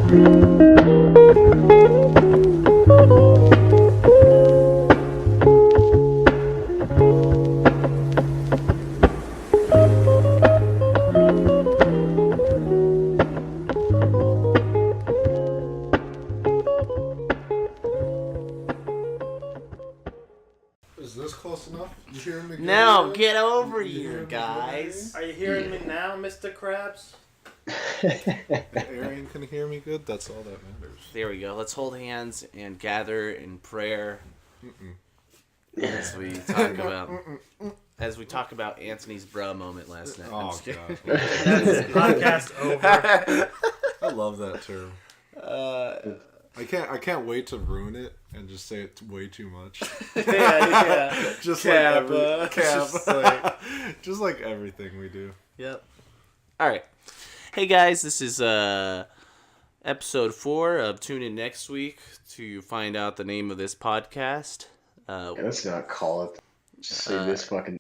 Is this close enough? You hearing me good? No, get over here, guys. Are you hearing me now, Mr. Krabs? If Arian can hear me good, that's all that matters. There we go. Let's hold hands and gather in prayer as we talk about Anthony's bra moment last night. Oh, God. That's podcast over. I love that term. I can't wait to ruin it and just say it's way too much. Yeah. Just Kappa. just like everything we do. Yep. All right. Hey guys, this is episode 4 of Tune in next week to find out the name of this podcast. Let's not call it. Just say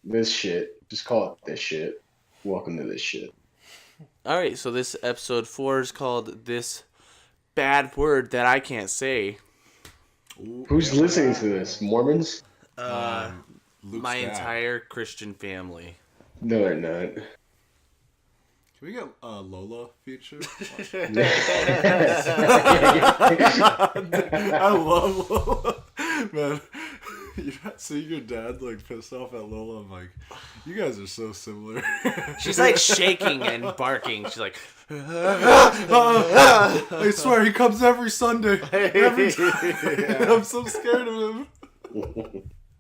this shit. Just call it this shit. Welcome to this shit. All right, so this episode 4 is called This Bad Word That I Can't Say. Ooh, Who's listening to this? Mormons? Luke's My dad. entire Christian family. No, they're not. Can we get Lola featured? I love Lola. Man, seeing your dad like pissed off at Lola, I'm like, you guys are so similar. She's like shaking and barking. She's like, I swear he comes every Sunday. Every time. I'm so scared of him.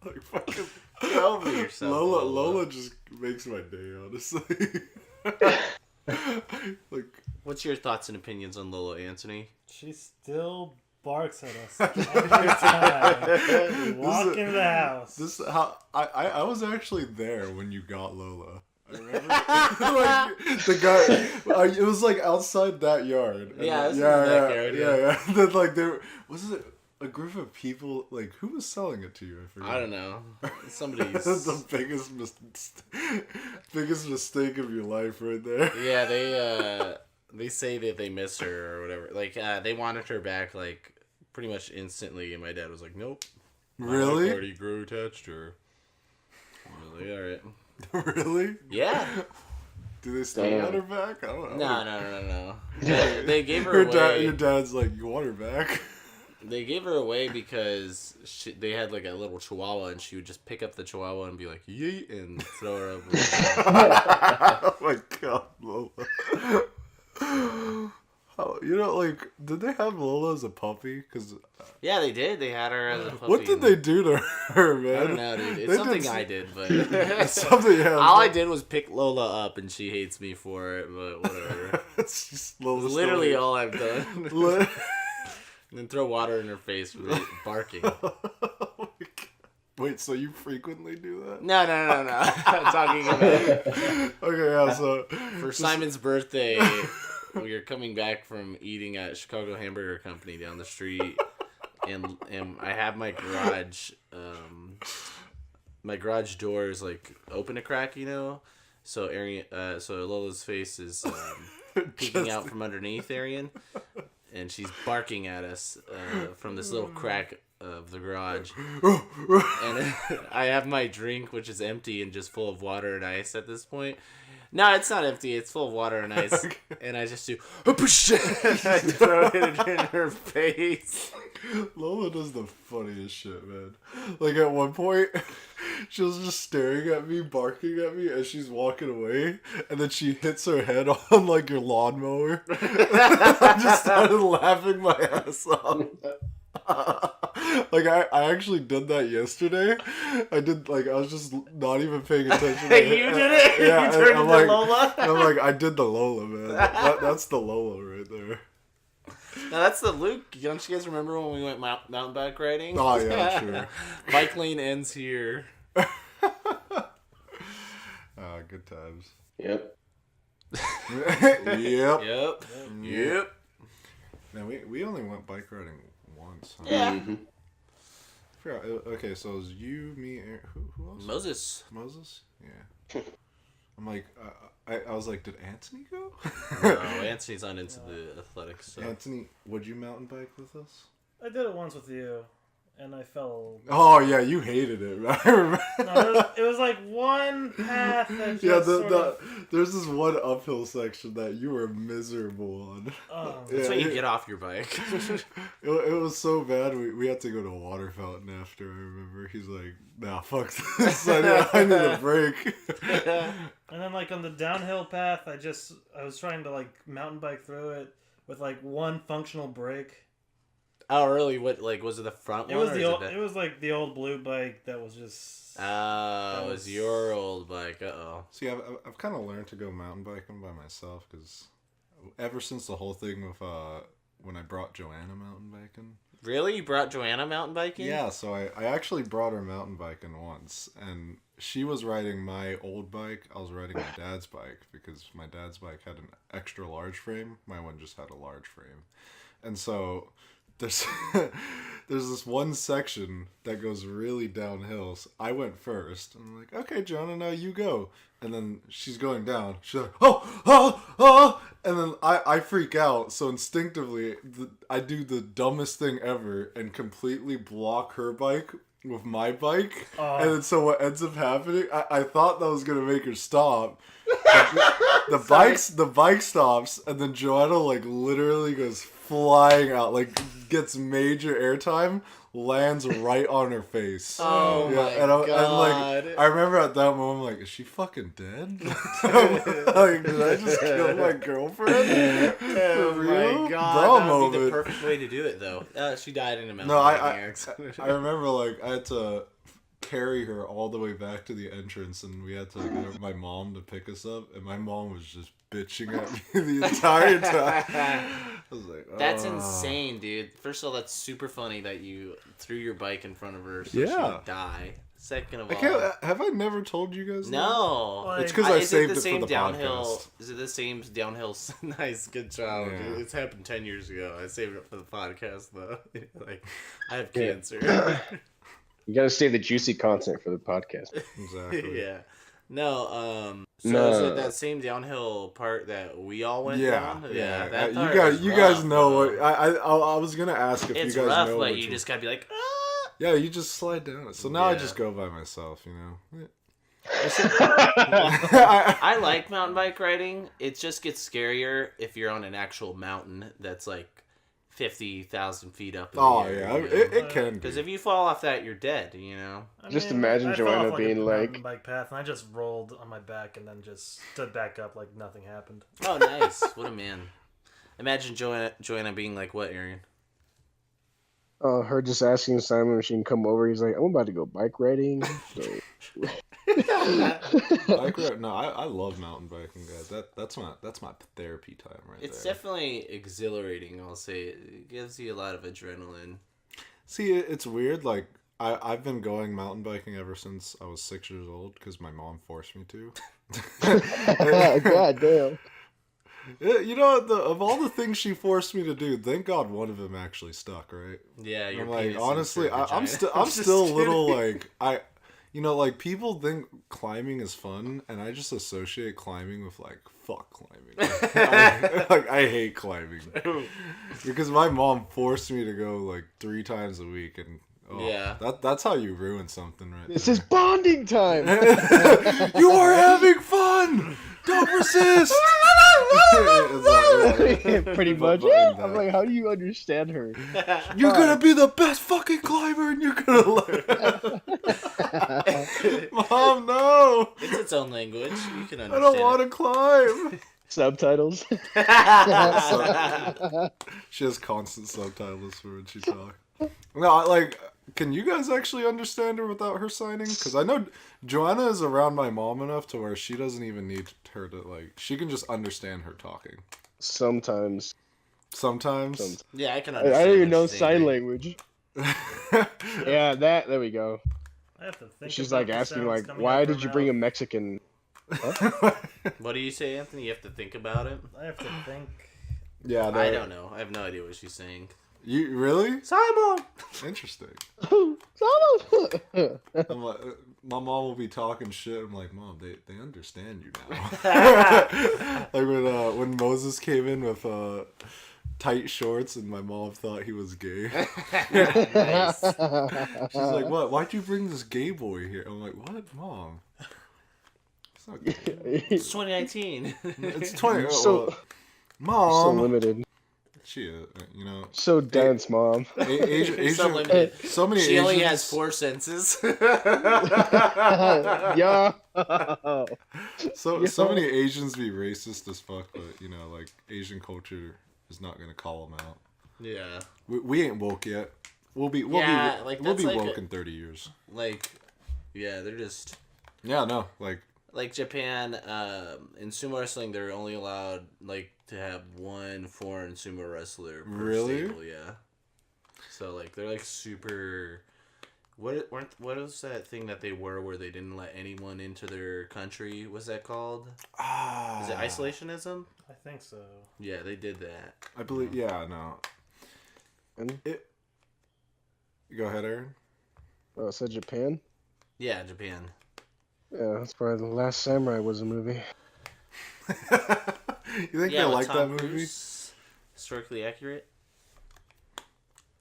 Like fucking get over yourself. Lola just makes my day, honestly. Like, what's your thoughts and opinions on Lola, Anthony? She still barks at us every time we walk into the house. This how I was actually there when you got Lola. I remember like, the guy. It was like outside that yard. And Yeah, it was yeah, in the yeah, backyard, yeah. Then like there was it a group of people. Like who was selling it to you? I forget. I don't know. Somebody's the biggest mistake of your life, right there. Yeah, they say that they miss her or whatever. Like they wanted her back like pretty much instantly, and my dad was like, "Nope." Really? Already grew attached to her. I was like, all right. Really? Yeah. Do they still want her back? I don't know. No. They gave her away. Your dad's like, you want her back? They gave her away because they had like a little chihuahua, and she would just pick up the chihuahua and be like, yeet, and throw her over. Oh my god, Lola. Like, did they have Lola as a puppy? Cause, yeah, they did. They had her as a puppy. what did they do to her, man? I don't know, dude. It's something I did, but... something, yeah. All I did was pick Lola up, and she hates me for it, but whatever. It's just Lola's literally story. all I've done. And then throw water in her face with barking. Wait, so you frequently do that? No. I'm talking about... Okay, yeah, so... For Simon's birthday, we were coming back from eating at Chicago Hamburger Company down the street, and I have my garage... my garage door is like open a crack, you know? So so Lola's face is peeking out from underneath Arian, and she's barking at us from this little crack of the garage. And I have my drink, which is empty and just full of water and ice at this point. No, it's not empty. It's full of water and ice. Okay. And I just do, and I throw it in her face. Lola does the funniest shit, man. Like, at one point, she was just staring at me, barking at me, as she's walking away, and then she hits her head on, like, your lawnmower. I just started laughing my ass off. Like, I actually did that yesterday. I was just not even paying attention. You did it? Yeah, you turned into like, Lola? I'm like, I did the Lola, man. That's the Lola right there. Now, that's the Luke. Don't you guys remember when we went mountain bike riding? Oh, yeah, sure. Bike lane ends here. Good times. Yep. Yep. Man, we only went bike riding once. Huh? Yeah. Mm-hmm. Okay, so it was you, me, Aaron, who else? Moses. Moses? Yeah. I'm like, I was like, did Anthony go? No, Anthony's not into the athletics. So. Anthony, would you mountain bike with us? I did it once with you, and I fell. Oh yeah, you hated it. I remember. No, it was like one path that just there's this one uphill section that you were miserable on. That's when you get off your bike. It was so bad. We had to go to a water fountain after. I remember he's like, "Nah, fuck this. I need a break." And then like on the downhill path, I was trying to like mountain bike through it with like one functional brake. Oh really? What was it the front one? It was like the old blue bike that was just. It was your old bike. See, I've kind of learned to go mountain biking by myself because ever since the whole thing with when I brought Joanna mountain biking. Really? You brought Joanna mountain biking? Yeah, so I actually brought her mountain biking once, and she was riding my old bike. I was riding my dad's bike because my dad's bike had an extra large frame. My one just had a large frame, and so. There's this one section that goes really downhill. So I went first. And I'm like, okay, Jonah, now you go. And then she's going down. She's like, oh. And then I freak out. So instinctively, I do the dumbest thing ever and completely block her bike with my bike. And then so what ends up happening, I thought that was going to make her stop. The bike stops, and then Joanna like literally goes flying out, like gets major airtime, lands right on her face. Oh my god! And like, I remember at that moment, like, is she fucking dead? Like, did I just kill my girlfriend? Oh my god! That would be the perfect way to do it, though. She died in a mountain biking accident. I remember like I had to carry her all the way back to the entrance, and we had to get my mom to pick us up, and my mom was just bitching at me the entire time. I was like, that's insane, dude. First of all, that's super funny that you threw your bike in front of her so she would die. Second of all, have I never told you guys no that? It's because I saved it for the downhill podcast. Is it the same downhill? Nice, good job. Yeah. It's happened 10 years ago. I saved it for the podcast though. Like, I have cancer. You gotta save the juicy content for the podcast. Exactly. Yeah. No, so is it that same downhill part that we all went down? Yeah. That You guys know what I was gonna ask if it's you guys rough, know. but you just gotta be like, ah. Yeah, you just slide down it. So now I just go by myself, you know. I like mountain bike riding. It just gets scarier if you're on an actual mountain that's like 50,000 feet up in the air. It can be. Because if you fall off that, you're dead, you know? Just imagine Joanna being like... mountain bike path, and I just rolled on my back and then just stood back up like nothing happened. Oh, nice. What a man. Imagine Joanna being like what, Aaron? Her just asking Simon if she can come over. He's like, I'm about to go bike riding. So... No, I love mountain biking, guys. That's my therapy time right there. It's definitely exhilarating, I'll say. It gives you a lot of adrenaline. See, it's weird. Like I've been going mountain biking ever since I was 6 years old because my mom forced me to. God damn. You know, of all the things she forced me to do, thank God one of them actually stuck, right? Yeah, you're like, honestly, I'm still a little like you know, like people think climbing is fun, and I just associate climbing with like fuck climbing. I hate climbing because my mom forced me to go like 3 times a week, and that's how you ruin something, right? This is bonding time. You are having fun. Don't resist. Pretty much. I'm like, how do you understand her? You're gonna be the best fucking climber, and you're gonna learn. Mom, no. It's its own language. You can understand. I don't want to climb. Subtitles. She has constant subtitles for when she talks. No, like, can you guys actually understand her without her signing? Because I know Joanna is around my mom enough to where she doesn't even need her to, like, she can just understand her talking. Sometimes. Yeah, I can understand. I don't even know sign language. Yeah, there we go. I have to think. She's like asking, like, why did you bring a Mexican? Huh? What do you say, Anthony? You have to think about it? I have to think. Yeah, I don't know. I have no idea what she's saying. You really? Simon! Interesting. Simon! I'm like, my mom will be talking shit. I'm like, Mom, they understand you now. Like when Moses came in with tight shorts and my mom thought he was gay. Nice. She's like, what? Why'd you bring this gay boy here? I'm like, what, Mom? It's not gay. It's 2019. It's 20. So Mom. so limited. She, So dense, Mom. Asian, So limited. so many She Asians. only has 4 senses. Yeah. So many Asians be racist as fuck, but like Asian culture is not gonna call them out. Yeah. We ain't woke yet. We'll be Like, we'll be that's like woke in 30 years. Like, yeah, they're just Yeah, no, like Japan. In sumo wrestling, they're only allowed to have 1 foreign sumo wrestler per Really? stable. Yeah. So they're super. What was that thing that they were where they didn't let anyone into their country? What's that called? Is it isolationism? I think so. Yeah, they did that. I believe. Yeah, no. And Go ahead, Aaron. oh, so Japan? Yeah, Japan. Yeah, that's probably the Last Samurai was a movie. You think they with like Tom that movie? Cruise. Historically accurate.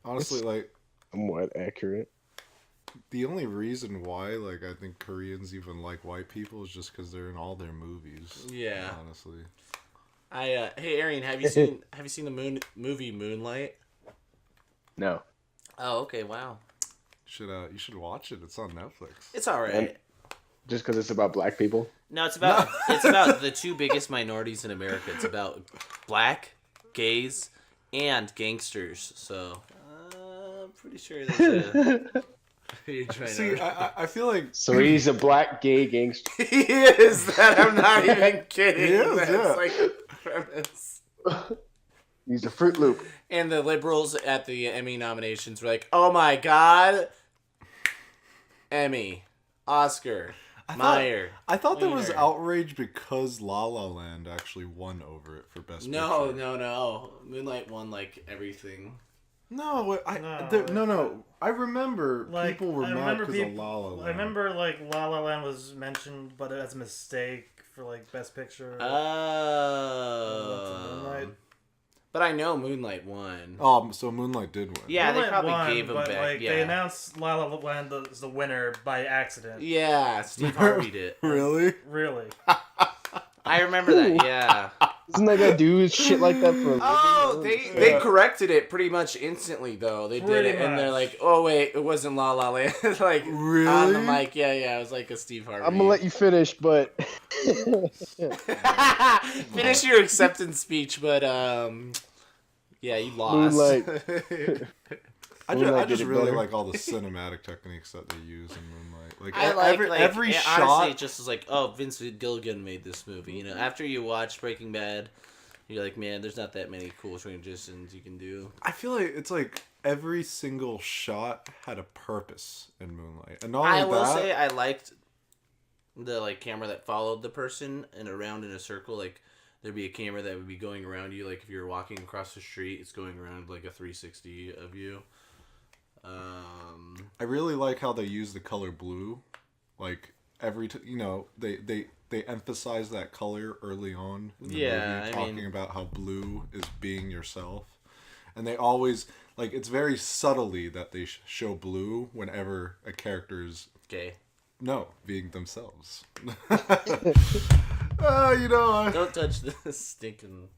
Honestly, It's- Somewhat accurate. the only reason why, I think Koreans even like white people is just because they're in all their movies. Yeah. Honestly. Hey Arian, have you seen the movie Moonlight? No. Oh, okay, wow. You should watch it. It's on Netflix. It's all right. And- Just because it's about black people? No, it's about the 2 biggest minorities in America. It's about black, gays, and gangsters. So, I'm pretty sure there's a. You're trying See, to... I feel like So he's a black gay gangster. He is. That I'm not even kidding. He is, That's yeah. the premise. He's a Fruit Loop. And the liberals at the Emmy nominations were like, "Oh my god, Emmy, Oscar, Meyer." I thought there was Wiener. outrage because La La Land actually won over it for Best No, Picture. no. Moonlight won everything. No, No, I remember Like, people were I mad remember because of peop- La La Land. I remember La La Land was mentioned, but as a mistake for Best Picture. Oh. Moonlight. But I know Moonlight won. Oh, so Moonlight did win. Yeah, they Moonlight probably won, gave him but, back. They announced La La Land as the winner by accident. Yeah, Steve Harvey did. Really? Really? I remember that. Yeah. Isn't that guy do shit like that for a living? Oh, they corrected it pretty much instantly though. They did Pretty it, and they're much. like, "Oh wait, it wasn't La La Land." Really? On the mic, yeah, it was like a Steve Harvey. I'm gonna let you finish, but finish your acceptance speech, but yeah, you lost. Moonlight. I Moonlight just did it really better. like all the cinematic techniques that they use in Moonlight. I like every it, shot. Honestly, it just was like, oh, Vince Gilligan made this movie. After you watch Breaking Bad, you're like, man, there's not that many cool transitions you can do. I feel like it's like every single shot had a purpose in Moonlight, and not I only will that, say I liked the camera that followed the person and around in a circle. There'd be a camera that would be going around you. If you're walking across the street, it's going around a 360 of you. I really like how they use the color blue. They emphasize that color early on in the movie, talking about how blue is being yourself. And they always, it's very subtly that they show blue whenever a character is... Okay. No, being themselves. Don't touch the stinking...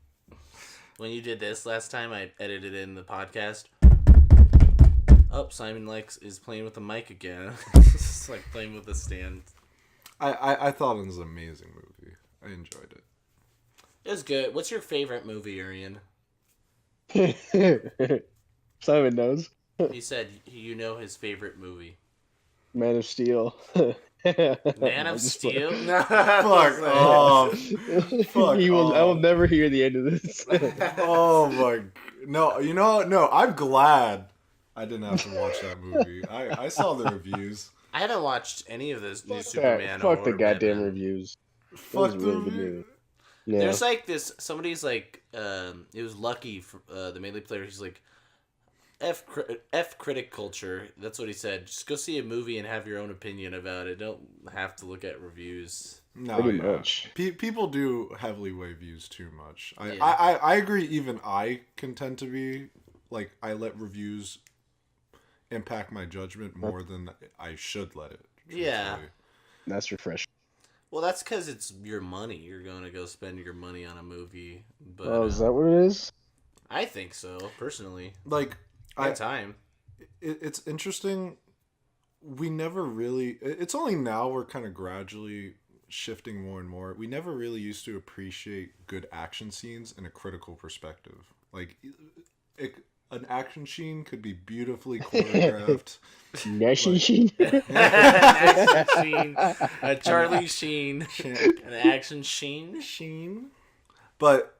When you did this last time, I edited in the podcast. Oh, Simon is playing with the mic again. It's like playing with a stand. I thought it was an amazing movie. I enjoyed it. It was good. What's your favorite movie, Arian? Simon knows. He said you know his favorite movie. Man of Steel. Man of Steel? No. Fuck off. Fuck I will off. never hear the end of this. Oh my... No, I'm glad I didn't have to watch that movie. I saw the reviews. I haven't watched any of this new Fuck Superman. Fuck the or goddamn Batman. reviews. Fuck That was the really good review. movie. Yeah. There's this, somebody's it was Lucky, the Melee player, he's like, F critic culture. That's what he said. Just go see a movie and have your own opinion about it. Don't have to look at reviews. No, Pretty yeah. much. People do heavily weigh views too much. Yeah. I agree. Even I can tend to be like, I let reviews impact my judgment more than I should let it. Yeah. truthfully. That's refreshing. Well, that's because it's your money. You're going to go spend your money on a movie. But Oh, is that what it is? I think so, personally. Like, My time. it's interesting. We never really. It's only now we're kind of gradually shifting more and more. We never really used to appreciate good action scenes in a critical perspective. Like, an action scene could be beautifully choreographed. Nation Sheen? Action Sheen. A Charlie Sheen. An action Sheen. But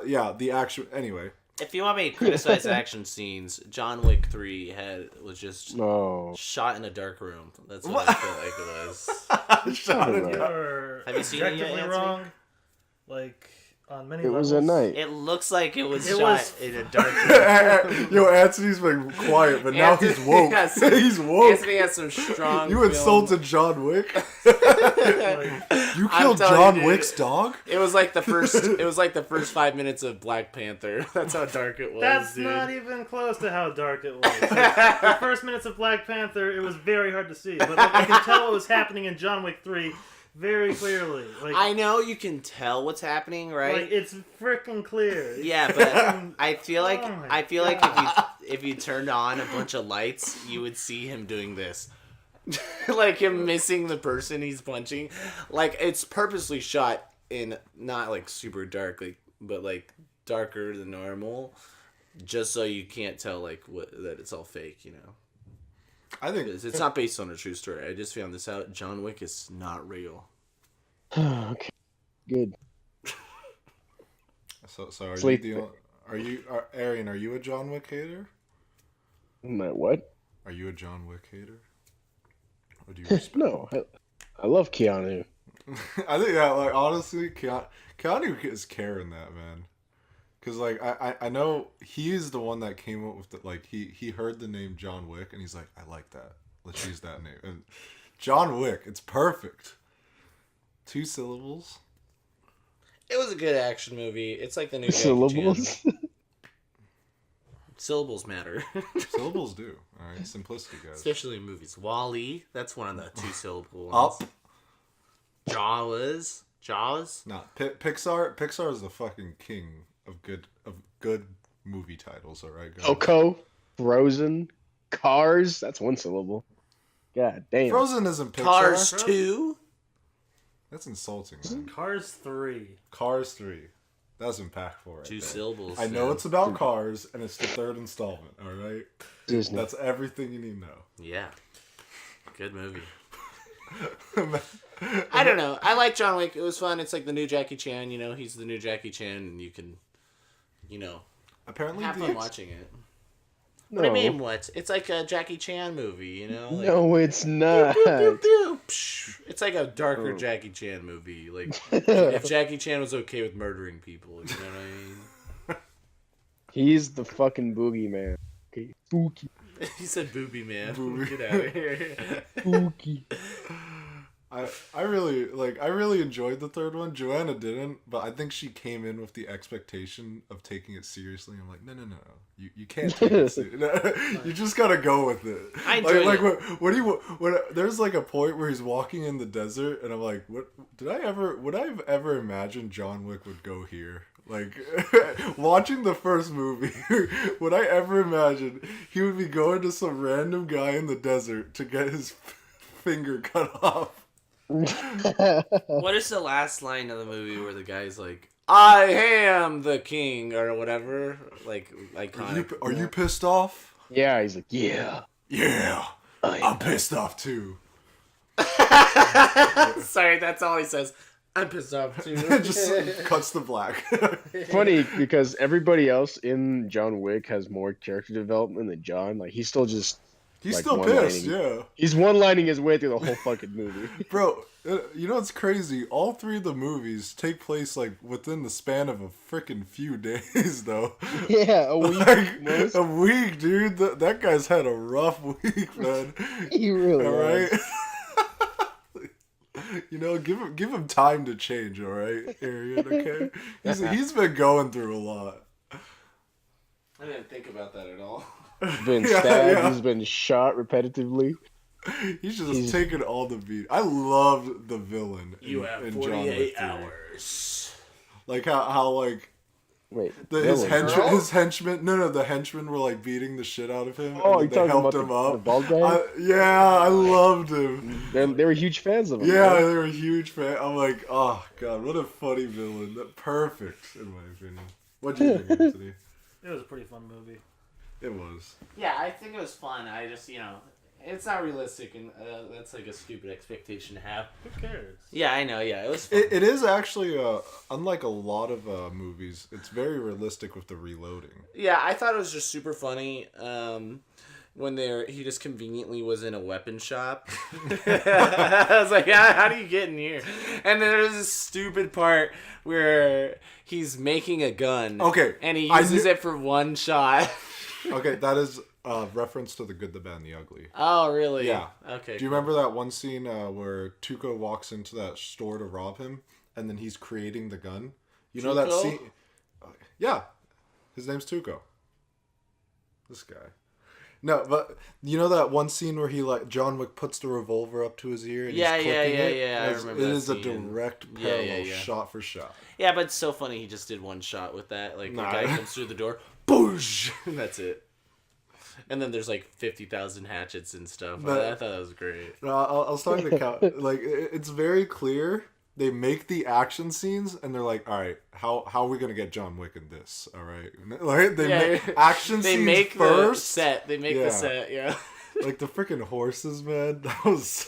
yeah, the action. Anyway, If you want me to criticize action scenes, John Wick 3 was just No. shot in a dark room. That's what I feel like it was. Shot in Right. You're Have you seen it yet, objectively Anthony? wrong. Like on many It levels. was at night. It looks like it was It shot was- in a dark room. Yo, Anthony's been quiet, but now he's woke. Yes. He's woke. Anthony has some strong. You film. insulted John Wick. Like, You I'm killed telling John you, Wick's dog. It was like the first. It was like the first 5 minutes of Black Panther. That's how dark it was. that's dude. not even close to how dark it was. Like, the first minutes of Black Panther, it was very hard to see, but like, I can tell what was happening in John Wick 3 very clearly. Like, I know you can tell what's happening, right? like it's freaking clear. Yeah, but I feel like Oh my if you turned on a bunch of lights, you would see him doing this. Like him missing the person he's punching. Like it's purposely shot in not like super dark, like but like darker than normal, just so you can't tell like that it's all fake, you know. I think It's not based on a true story. I just found this out. John Wick is not real. Okay. Good. so. Are Sleep. you Arian? Are you a John Wick hater? What? Are you a John Wick hater? Or do you respect? No. I love Keanu. I think like honestly, Keanu is caring that, man. Cause like I know he's the one that came up with the, like he heard the name John Wick and he's like, I like that. Let's use that name. And John Wick, it's perfect. 2 syllables. It was a good action movie. It's like the new Jackie Chan. Syllables? Syllables matter. Syllables do. All right, simplicity, guys. Especially in movies. Wall-E, that's one of the 2 syllable Up. ones. Jaws. Nah, Pixar is the fucking king of good movie titles. All right, guys. Coco, Frozen, Cars. That's 1 syllable. God damn. Frozen isn't Pixar. Cars 2. That's insulting, man. Cars 3. Cars 3. That's impactful right 2 there. syllables. I know it's about cars, and it's the 3rd installment, all right? Disney. That's everything you need to know. Yeah. Good movie. I don't know. I like John Wick. It was fun. It's like the new Jackie Chan, you know. He's the new Jackie Chan, and you can, you know, Apparently, have the fun watching it. No. What do you mean, what? It's like a Jackie Chan movie, you know? Like, No, it's not. pew, pew, pew, psh. It's like a darker Jackie Chan movie. Like, if Jackie Chan was okay with murdering people, you know what I mean? He's the fucking boogeyman. Okay. Spooky. He said booby man. Booby. Get out of here. Spooky. I really enjoyed the 3rd one. Joanna didn't, but I think she came in with the expectation of taking it seriously. I'm like, no. You can't take it seriously. You just gotta go with it. I enjoyed like it. what do you when there's like a point where he's walking in the desert and I'm like, would I have ever imagined John Wick would go here? Like watching the first movie, would I ever imagine he would be going to some random guy in the desert to get his finger cut off? What is the last line of the movie where the guy's like, I am the king, or whatever? Like, iconic. Are you pissed off? Yeah, he's like, yeah. Yeah, I'm pissed off too. Sorry, that's all he says. I'm pissed off too. Just cuts to black. Funny because everybody else in John Wick has more character development than John. Like he's still just He's like, still pissed, yeah. He's one-lining his way through the whole fucking movie. Bro, you know what's crazy? All 3 of the movies take place, like, within the span of a freaking few days, though. Yeah, a week. Like, a week, dude. That guy's had a rough week, man. He really All was. right? You know, give him time to change, all right, Arian, okay? He's been going through a lot. I didn't think about that at all. He's been stabbed. He's been shot repetitively. He's just taking all the beat. I loved the villain. You have in 48 John Wick 3. hours. Like how like wait, his henchmen. No, the henchmen were like beating the shit out of him. Oh, and you talking helped about him the up. bald guy? I loved him. They were huge fans of him. Yeah, right? they were a huge fan. I'm like, oh god, what a funny villain. Perfect in my opinion. What do you think, Anthony? It was a pretty fun movie. It was. Yeah, I think it was fun. I just, it's not realistic, and that's like a stupid expectation to have. Who cares? Yeah, I know. Yeah, it was fun. It is actually, unlike a lot of movies, it's very realistic with the reloading. Yeah, I thought it was just super funny. When he just conveniently was in a weapon shop. I was like, how do you get in here? And then there's this stupid part where he's making a gun. Okay. And he uses it for one shot. Okay, that is a reference to The Good, the Bad, and the Ugly. Oh, really? Yeah. Okay. Do you remember that one scene where Tuco walks into that store to rob him, and then he's creating the gun? You know that Tuco? scene? Yeah. His name's Tuco. This guy. No, but you know that one scene where John Wick puts the revolver up to his ear and he's clicking it? Yeah. I remember It that is a scene. direct parallel, Yeah. shot for shot. Yeah, but it's so funny he just did one shot with that. Like, Nah. the guy comes through the door, boosh! And that's it. And then there's like 50,000 hatchets and stuff. But- I thought that was great. No, I was talking to Cal. Like, it's very clear. They make the action scenes, and they're like, all right, how are we going to get John Wick in this? All right. Like, they make action They scenes make first. the set. They make the set, yeah. Like, the freaking horses, man. That was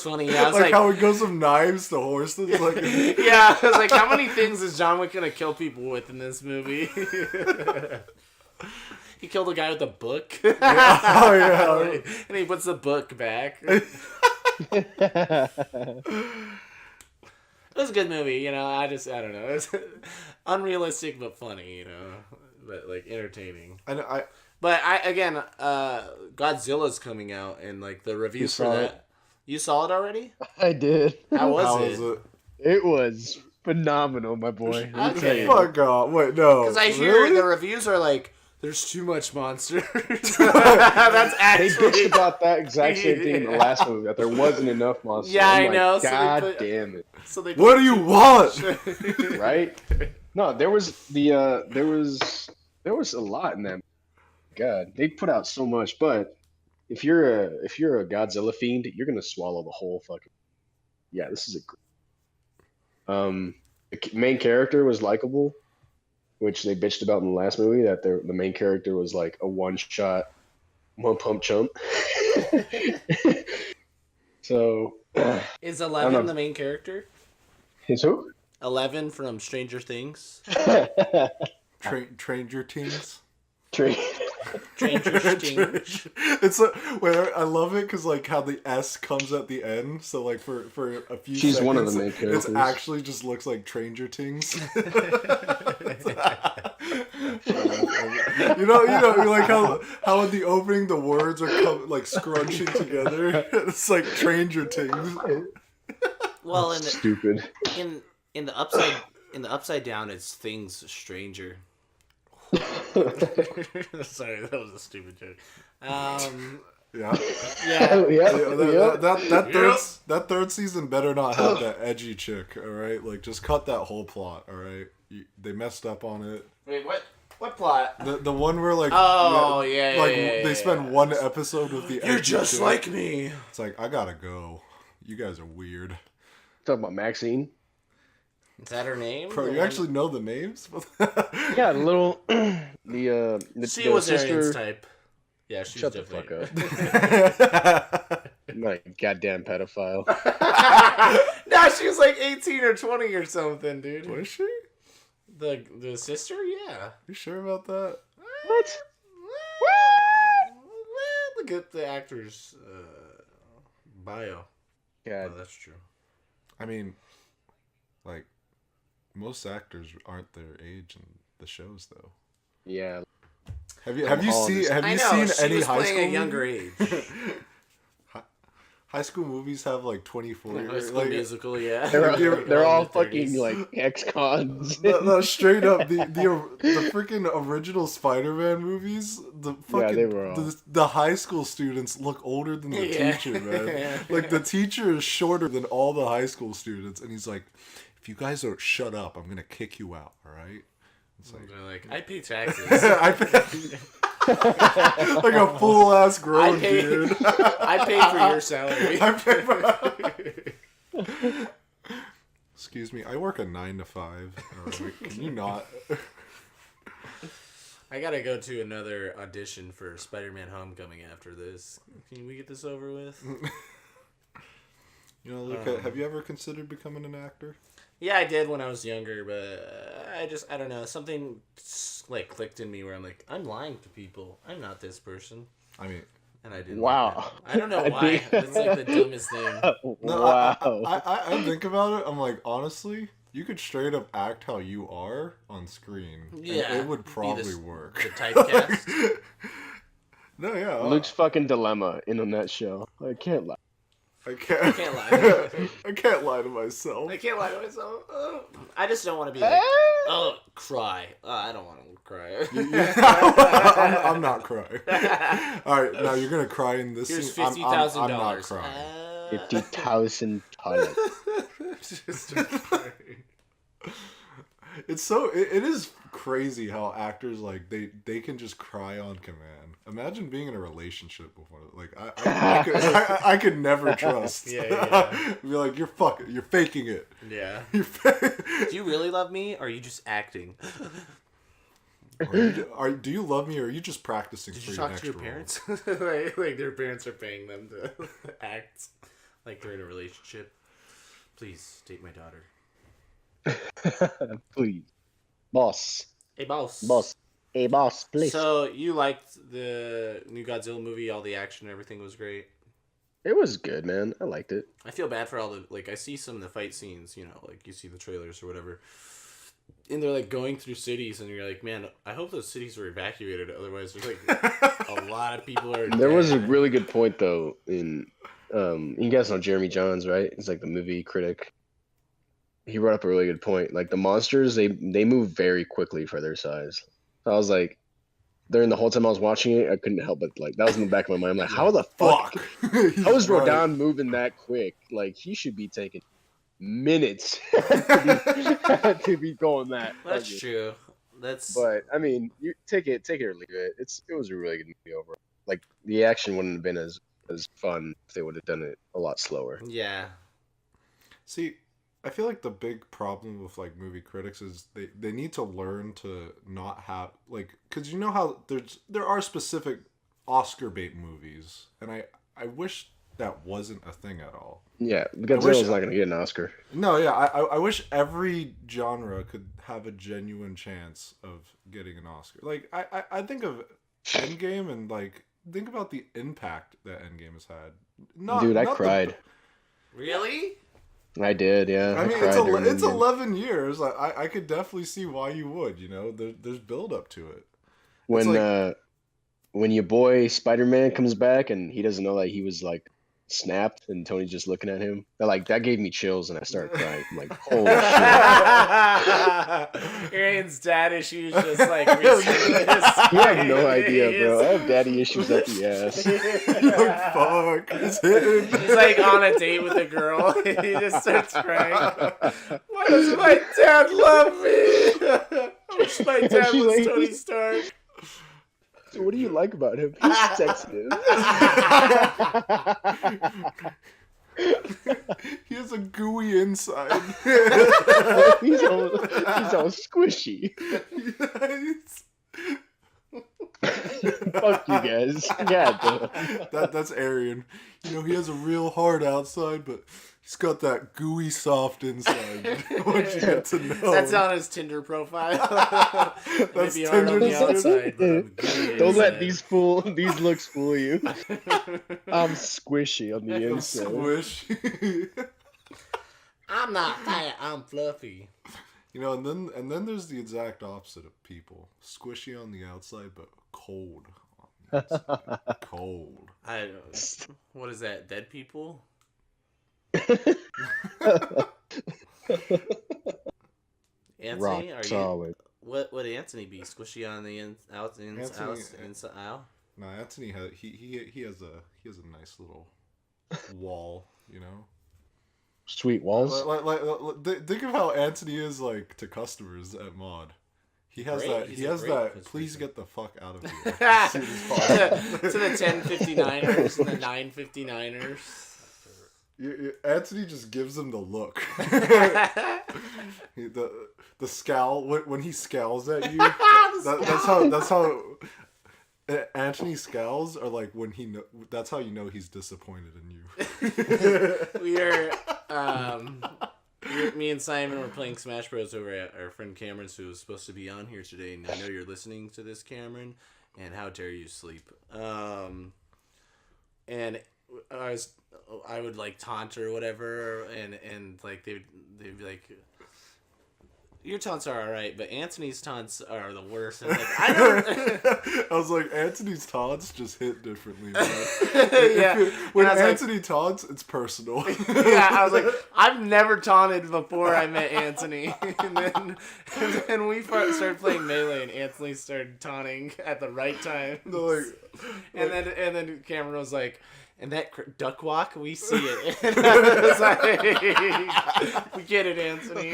Funny. Yeah, I was like how it goes from knives to horses. Like, yeah, I was like, how many things is John Wick going to kill people with in this movie? He killed a guy with a book. Oh, yeah. And he puts the book back. It was a good movie, I don't know. It was unrealistic but funny, but like entertaining. But Godzilla's coming out, and like the reviews for that. You saw it already? I did. How was it? It was phenomenal, my boy. Okay. Fuck off. Wait, no. Because I hear Really? the reviews are like, there's too much monsters. That's They actually... bitched about that exact same thing in the last movie, that there wasn't enough monsters. Yeah, I'm I like, know, so they God put- damn it. So they What do you want? Right? No, there was a lot in that. God, they put out so much, but if you're a Godzilla fiend, you're gonna swallow the whole fucking. Yeah, this is the main character was likable, which they bitched about in the last movie, that the main character was like a one-shot, one-pump chump. So Is 11 the main character? is who? 11 from Stranger Things. Train your teams. Stranger Things. It's where I love it because like how the S comes at the end. So like for a few She's seconds, one of the main characters. It actually just looks like Tranger Things. you know, like how in the opening the words are like scrunching together. It's like Stranger Things. Well, Stupid. in the upside down, it's things stranger. Sorry, that was a stupid joke. Yeah. Yeah. That third season better not have that edgy chick. All right, like just cut that whole plot. All right, they messed up on it. Wait, what plot? The one where like they spend one episode with the You're edgy just chick. like me. It's like I gotta go. You guys are weird. Talking about Maxine. Is that her name? Bro, you actually know the names? Yeah, the little the She was sister. Arian's type. Yeah, she's Shut the fuck definitely. up. My goddamn pedophile. No, she was like 18 or 20 or something, dude. Was she? The sister? Yeah. You sure about that? What? Well, the at the actor's bio. God. Oh, that's true. I mean, like, most actors aren't their age in the shows, though. Yeah. Have you seen She any was high playing school a younger movie? age. High school movies have like 24 High years. School Like, Musical, yeah. They're all in their fucking 30s. like ex-cons. no, straight up the freaking original Spider-Man movies. The fucking they were all... the high school students look older than the teacher, man. Like the teacher is shorter than all the high school students, and he's like, "If you guys don't shut up, I'm gonna kick you out." All right. It's like, They're like, I pay taxes. I pay, like a full ass grown dude. I pay for your salary. Excuse me, I work a 9 to 5. Right, can you not? I gotta go to another audition for Spider-Man Homecoming after this. Can we get this over with? You know, look, have you ever considered becoming an actor? Yeah, I did when I was younger, but I don't know. Something like clicked in me where I'm like, I'm lying to people. I'm not this person. I mean, and I didn't. Wow. Like I don't know why. It's like the dumbest thing. no, Wow. I think about it. I'm like, honestly, you could straight up act how you are on screen. Yeah, and it would probably work. The typecast. No, yeah. Luke's fucking dilemma in on that show. I can't lie. I can't lie. I can't lie to myself. I can't lie to myself. I just don't want to be like, oh, cry. I don't want to cry. I'm not crying. All right, now you're gonna cry in this Here's scene. $50,000. I'm not crying. $50,000. Just it is crazy how actors like they can just cry on command. Imagine being in a relationship with one of like I could never trust. Yeah. Be like, you're faking it. Yeah. Do Do you really love me, or are you just acting? do you love me, or are you just practicing Did for you your talk next to your role? parents? like their parents are paying them to act like they're in a relationship. Please date my daughter. Please. Boss. Hey, boss. Boss. Hey, boss, please. So you liked the new Godzilla movie? All the action, everything was great. It was good, man. I liked it. I feel bad for all the I see some of the fight scenes. You know, like you see the trailers or whatever, and they're like going through cities, and you're like, man, I hope those cities were evacuated. Otherwise, there's like a lot of people are. There dead. was a really good point though in you guys know Jeremy Johns, right? He's like the movie critic. He brought up a really good point. Like the monsters, they move very quickly for their size. So I was like, during the whole time I was watching it, I couldn't help but like that was in the back of my mind. I'm like, how the fuck? How is Rodan moving that quick? Like he should be taking minutes to be going that. That's true. That's. But I mean, you take it or leave it. It was a really good movie overall. Like the action wouldn't have been as fun if they would have done it a lot slower. Yeah. See, I feel like the big problem with like movie critics is they need to learn to not have like, because you know how there are specific Oscar bait movies, and I wish that wasn't a thing at all. Yeah, Godzilla's not gonna get an Oscar. No, yeah, I wish every genre could have a genuine chance of getting an Oscar. Like I think of Endgame and like think about the impact that Endgame has had. Dude, I cried. Really? I did, yeah. I mean, cried it's 11 years. I could definitely see why you would. You know, there's build up to it. When your boy Spider-Man comes back and he doesn't know that he was like snapped and Tony's just looking at him, that gave me chills and I started crying. I'm like, holy shit. Aaron's dad issues just like ridiculous. You have no idea, bro. I have daddy issues up the ass. You're like, fuck, it's hitting. He's like on a date with a girl. He just starts crying. Why does my dad love me? I wish my dad was like, Tony Stark. So what do you like about him? He's sensitive. He has a gooey inside. he's all squishy. Yes. Fuck you guys. God damn. That's Arian. You know, he has a real hard outside, but he's got that gooey soft inside. Once you get to know That's him. on his Tinder profile. That's Maybe hard on the Tinder's- outside, but I'm gooey Don't let inside. these looks fool you. I'm squishy on the I'm inside. squish. I'm not fat, I'm fluffy. You know, and then there's the exact opposite of people. Squishy on the outside, but cold on the inside. Cold. I don't. What is that? Dead people? Rock Anthony, are you? solid. What would Anthony be? Squishy on the Anthony- inside out? No, Anthony has he has a nice little wall, you know. Sweet walls. Think of how Anthony is like to customers at Mod. He has Great. that. He's He a has great that. customer. Please get the fuck out of here. As soon as possible. To the 1059ers and the 959ers. Anthony just gives him the look. The scowl when he scowls at you. That's how Anthony scowls are like when he that's how you know he's disappointed in you. Me and Simon were playing Smash Bros. Over at our friend Cameron's, who was supposed to be on here today. And I know you're listening to this, Cameron. And how dare you sleep? And I would like taunt or whatever, and like they'd be like, your taunts are alright, but Anthony's taunts are the worst. And like, I don't. I was like, Anthony's taunts just hit differently, man. Yeah. When And I was like- Anthony taunts, it's personal. Yeah, I was like, I've never taunted before I met Anthony, and then we started playing Melee, and Anthony started taunting at the right time. Like, And then Cameron was like, and that duck walk, we see it. And I was like, we get it, Anthony.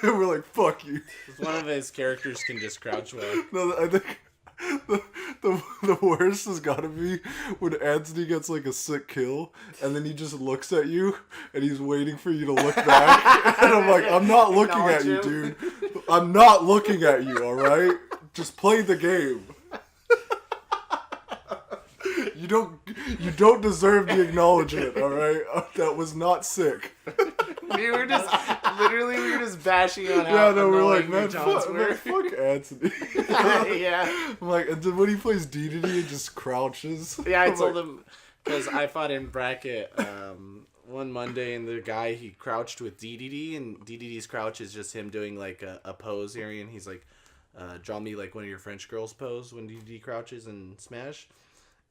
we're like, fuck you. One of his characters can just crouch walk. No, I think the worst has got to be when Anthony gets like a sick kill, and then he just looks at you, and he's waiting for you to look back. And I'm like, I'm not looking at you, dude. I'm not looking at you, all right? Just play the game. You don't deserve the acknowledgement, all right? That was not sick. We were just bashing on how Yeah, no, we're like, annoying man, your taunts were. fuck Anthony. Yeah. I'm like, and then when he plays DDD, he just crouches. Yeah, I I'm told like, him, because I fought in bracket one Monday, and the guy, he crouched with DDD, and DDD's crouch is just him doing like a pose area, and he's like, draw me like one of your French girls pose when DDD crouches in Smash.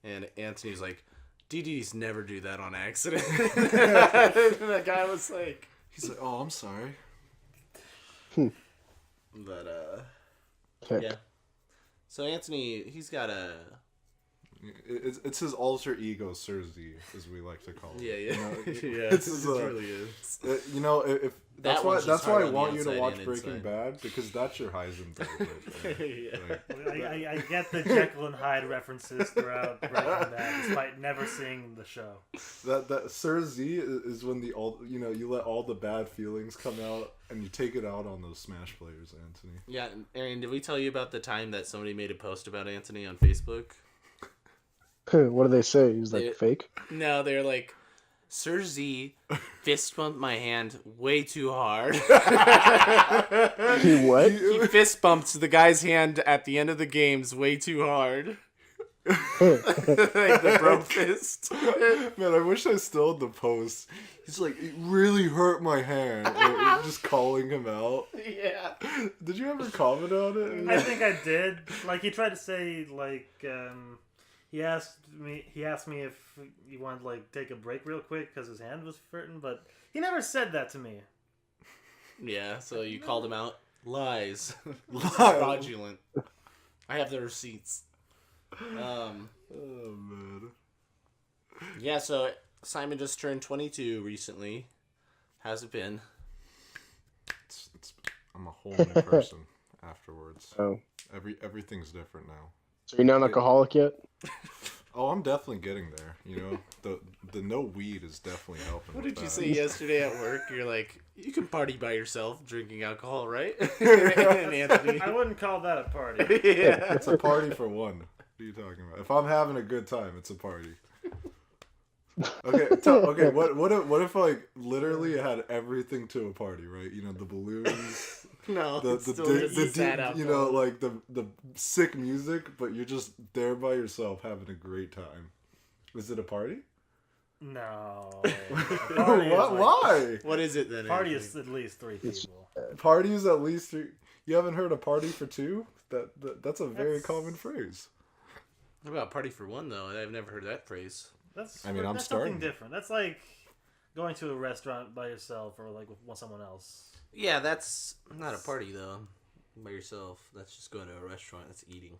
And Anthony's like, DDD's never do that on accident. And the guy was like... He's like, oh, I'm sorry. But, Heck. yeah. So Anthony, he's got a... It's his alter ego, Sir Z, as we like to call it. Yeah, yeah. You know, Yeah, it's it his, really is. You know, if That one's just that's why hard I on the want you to outside watch and Breaking inside. Bad, because that's your Heisenberg right there. Yeah. I get the Jekyll and Hyde references throughout Breaking Bad, despite never seeing the show. That Sir Z is when you let all the bad feelings come out and you take it out on those Smash players, Anthony. Yeah, Aaron, did we tell you about the time that somebody made a post about Anthony on Facebook? What do they say? He's like They- fake? No, they're like, Sir Z fist bumped my hand way too hard. He what? He fist bumped the guy's hand at the end of the games way too hard. Like the bro fist. Man, I wish I still had the post. He's like, it really hurt my hand. Like, just calling him out. Yeah. Did you ever comment on it? I think I did. Like, he tried to say, like, he asked me if he wanted to, like, take a break real quick because his hand was hurting, but he never said that to me. Yeah, so you called him out. Lies. Lies. Fraudulent. I have the receipts. Oh man. Yeah, so Simon just turned 22 recently. How's it been? I'm a whole new person afterwards. Oh. Everything's different now. So you're not an alcoholic yet? Oh, I'm definitely getting there. You know, the no weed is definitely helping. What with did you that. say yesterday at work? You're like, you can party by yourself drinking alcohol, right? and Anthony. I wouldn't call that a party. Yeah. It's a party for one. What are you talking about? If I'm having a good time, it's a party. Okay. What if like literally it had everything to a party, right? You know, the balloons, No, the it's still just sad you know, alcohol. like the sick music, but you're just there by yourself having a great time. Is it a party? No. Why? What is it then? Party Anthony? is at least 3 It's- people. Parties at least 3. You haven't heard a party for 2? That's a very That's- common phrase. What about party for 1 though? I've never heard that phrase. That's I mean, I'm that's starting. something different. That's like going to a restaurant by yourself or like with someone else. Yeah, that's not a party though. By yourself. That's just going to a restaurant. That's eating.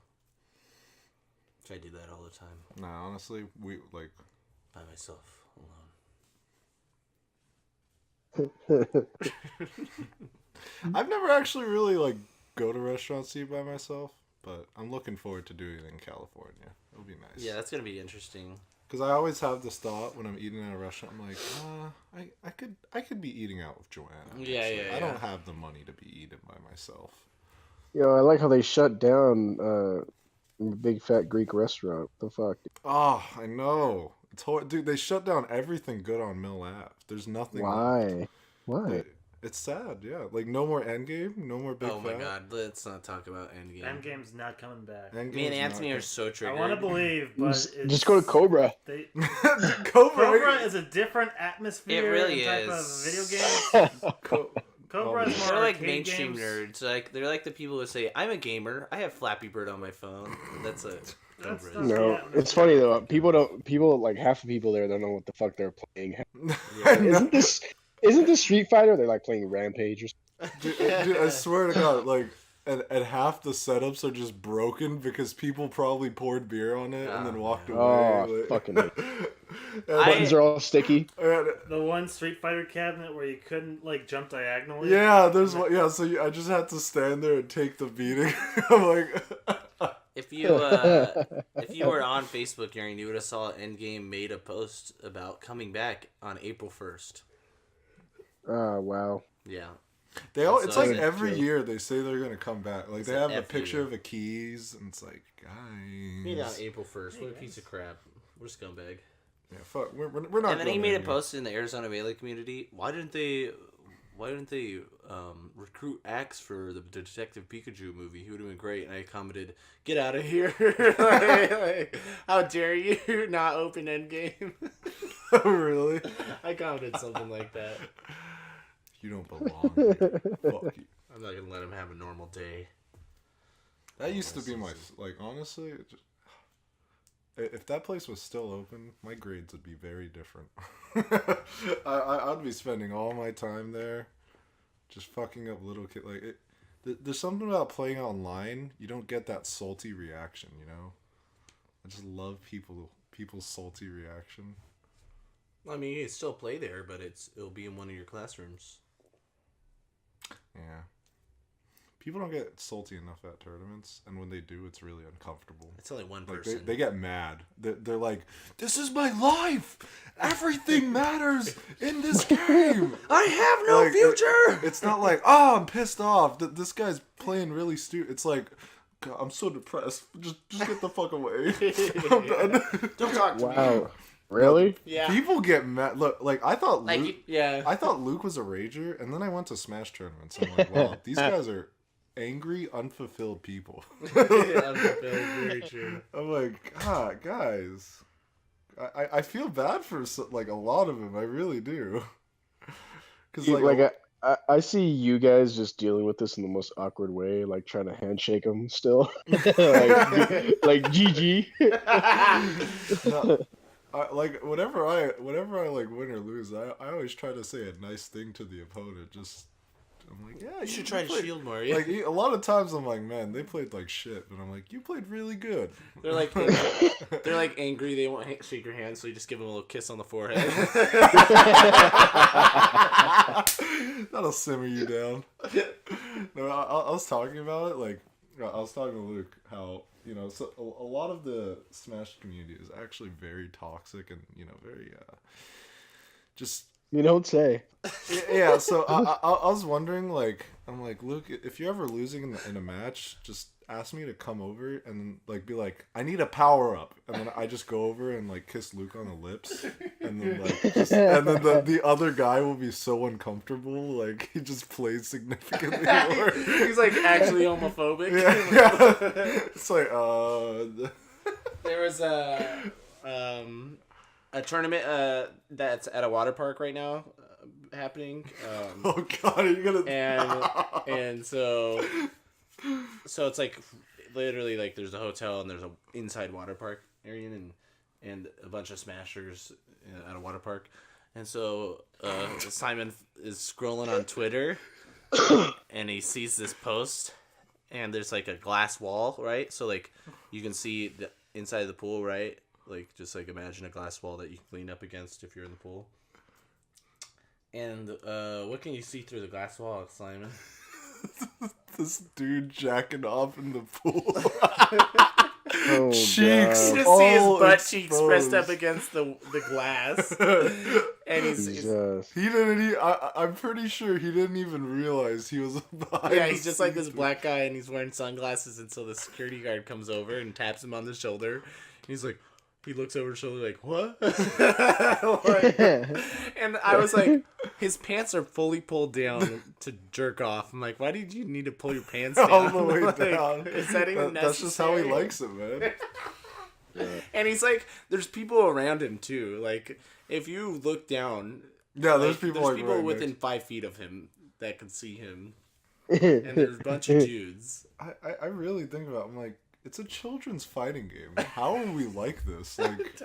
I do that all the time. Nah, honestly, we like. By myself. Alone. I've never actually really like go to restaurants to eat by myself, but I'm looking forward to doing it in California. It'll be nice. Yeah, that's gonna be interesting. Because I always have this thought when I'm eating at a restaurant. I'm like, I could be eating out with Joanna. Yeah, actually. yeah, I don't yeah. have the money to be eating by myself. Yo, I like how they shut down Big Fat Greek Restaurant. The fuck? Oh, I know. It's dude. They shut down everything good on Mill Ave. There's nothing. Why? Why? It's sad. Yeah, like no more Endgame, no more Big Oh my Fat. god, let's not talk about Endgame. Endgame's not coming back. Endgame's Me and not Anthony are good. so I triggered. want to believe, but Just go to Cobra. They, Cobra. Cobra is a different atmosphere. It really and type is. of video game. Co- Cobra is more They're like arcade mainstream games. nerds. Like they're like the people who say, "I'm a gamer. I have Flappy Bird on my phone." That's a That's Cobra. not- No, Yeah. it's funny though. People like half the people there don't know what the fuck they're playing. I know. Isn't this Street Fighter? They're like playing Rampage or something. Dude, I swear to God, like, and half the setups are just broken because people probably poured beer on it and then Oh, walked man. away. Oh, like- fucking- And- Buttons are all sticky. and- The one Street Fighter cabinet where you couldn't like jump diagonally. yeah, there's one. Yeah, so I just had to stand there and take the beating. I'm like, If you were on Facebook during, you would have saw Endgame made a post about coming back on April 1st. Oh wow. Yeah. it's So like is it every true? year they say they're gonna come back. Like It's they an have a F picture you. of the keys, and it's like, guys. Made it on April 1st. What a piece of crap. What a scumbag. Yeah, fuck. We're not. And then he going made a anywhere. post in the Arizona Valley community. Why didn't they recruit Axe for the Detective Pikachu movie? He would have been great. And I commented, "Get out of here! like, how dare you not open Endgame?" Really? I commented something like that. You don't belong here. Fuck you. I'm not gonna let him have a normal day. That used to be my like. Honestly, if that place was still open, my grades would be very different. I'd be spending all my time there, just fucking up little kids. Like there's something about playing online. You don't get that salty reaction, you know. I just love people's salty reaction. I mean, you can still play there, but it'll be in one of your classrooms. Yeah. People don't get salty enough at tournaments, and when they do, it's really uncomfortable. It's only one Like person. they get mad. They're like, "This is my life. Everything matters in this game." I have no Like, future. It's not like, "Oh, I'm pissed off. This guy's playing really stupid." It's like, God, I'm so depressed. Just get the fuck away. I'm done. Don't talk to me. Wow. Really? Yeah. People get mad. Look, like I thought Like, Luke. yeah. I thought Luke was a rager, and then I went to Smash tournaments. I'm like, wow, these guys are angry, unfulfilled people. Very true. I'm like, God, guys, I feel bad for like a lot of them. I really do. Because I see you guys just dealing with this in the most awkward way, like trying to handshake them still, like GG. no, like whenever I like win or lose, I always try to say a nice thing to the opponent. Just I'm like, yeah, You should try to shield more. Yeah. Like a lot of times I'm like, man, they played like shit, but I'm like, you played really good. They're like angry. They won't shake your hand, so you just give them a little kiss on the forehead. That'll simmer you down. No, I was talking about it. Like I was talking to Luke how so a lot of the Smash community is actually very toxic and very just. You don't say. Yeah, so I was wondering, like, I'm like, Luke, if you're ever losing in a match, just ask me to come over and like be like, I need a power up, and then I just go over and like kiss Luke on the lips, and then and then the other guy will be so uncomfortable, like he just plays significantly more. He's like actually homophobic. Yeah. It's like There was a tournament that's at a water park right now happening. Oh God, are you gonna? And so it's like literally like there's a hotel and there's a inside water park area and a bunch of smashers at a water park, and so Simon is scrolling on Twitter and he sees this post and there's like a glass wall, right? So like you can see the inside of the pool, right? Like just like imagine a glass wall that you can lean up against if you're in the pool. And what can you see through the glass wall, Simon? This dude jacking off in the pool. Oh, Cheeks. You just all see his butt exposed. cheeks pressed up against the glass. And he's Jesus. He didn't. I'm pretty sure he didn't even realize he was behind. yeah, the he's just like this scenes. black guy and he's wearing sunglasses until the security guard comes over and taps him on the shoulder. And he's like, he looks over his shoulder like, what? And I was like, his pants are fully pulled down to jerk off. I'm like, why did you need to pull your pants down? all the way Like, down. Is that even necessary? That's just how he likes it, man. And he's like, there's people around him too. Like, if you look down, Yeah, there's like, people there's like people right within next. 5 feet of him that can see him, and there's a bunch of dudes. I really think about it. I'm like, it's a children's fighting game. How are we like this? Like,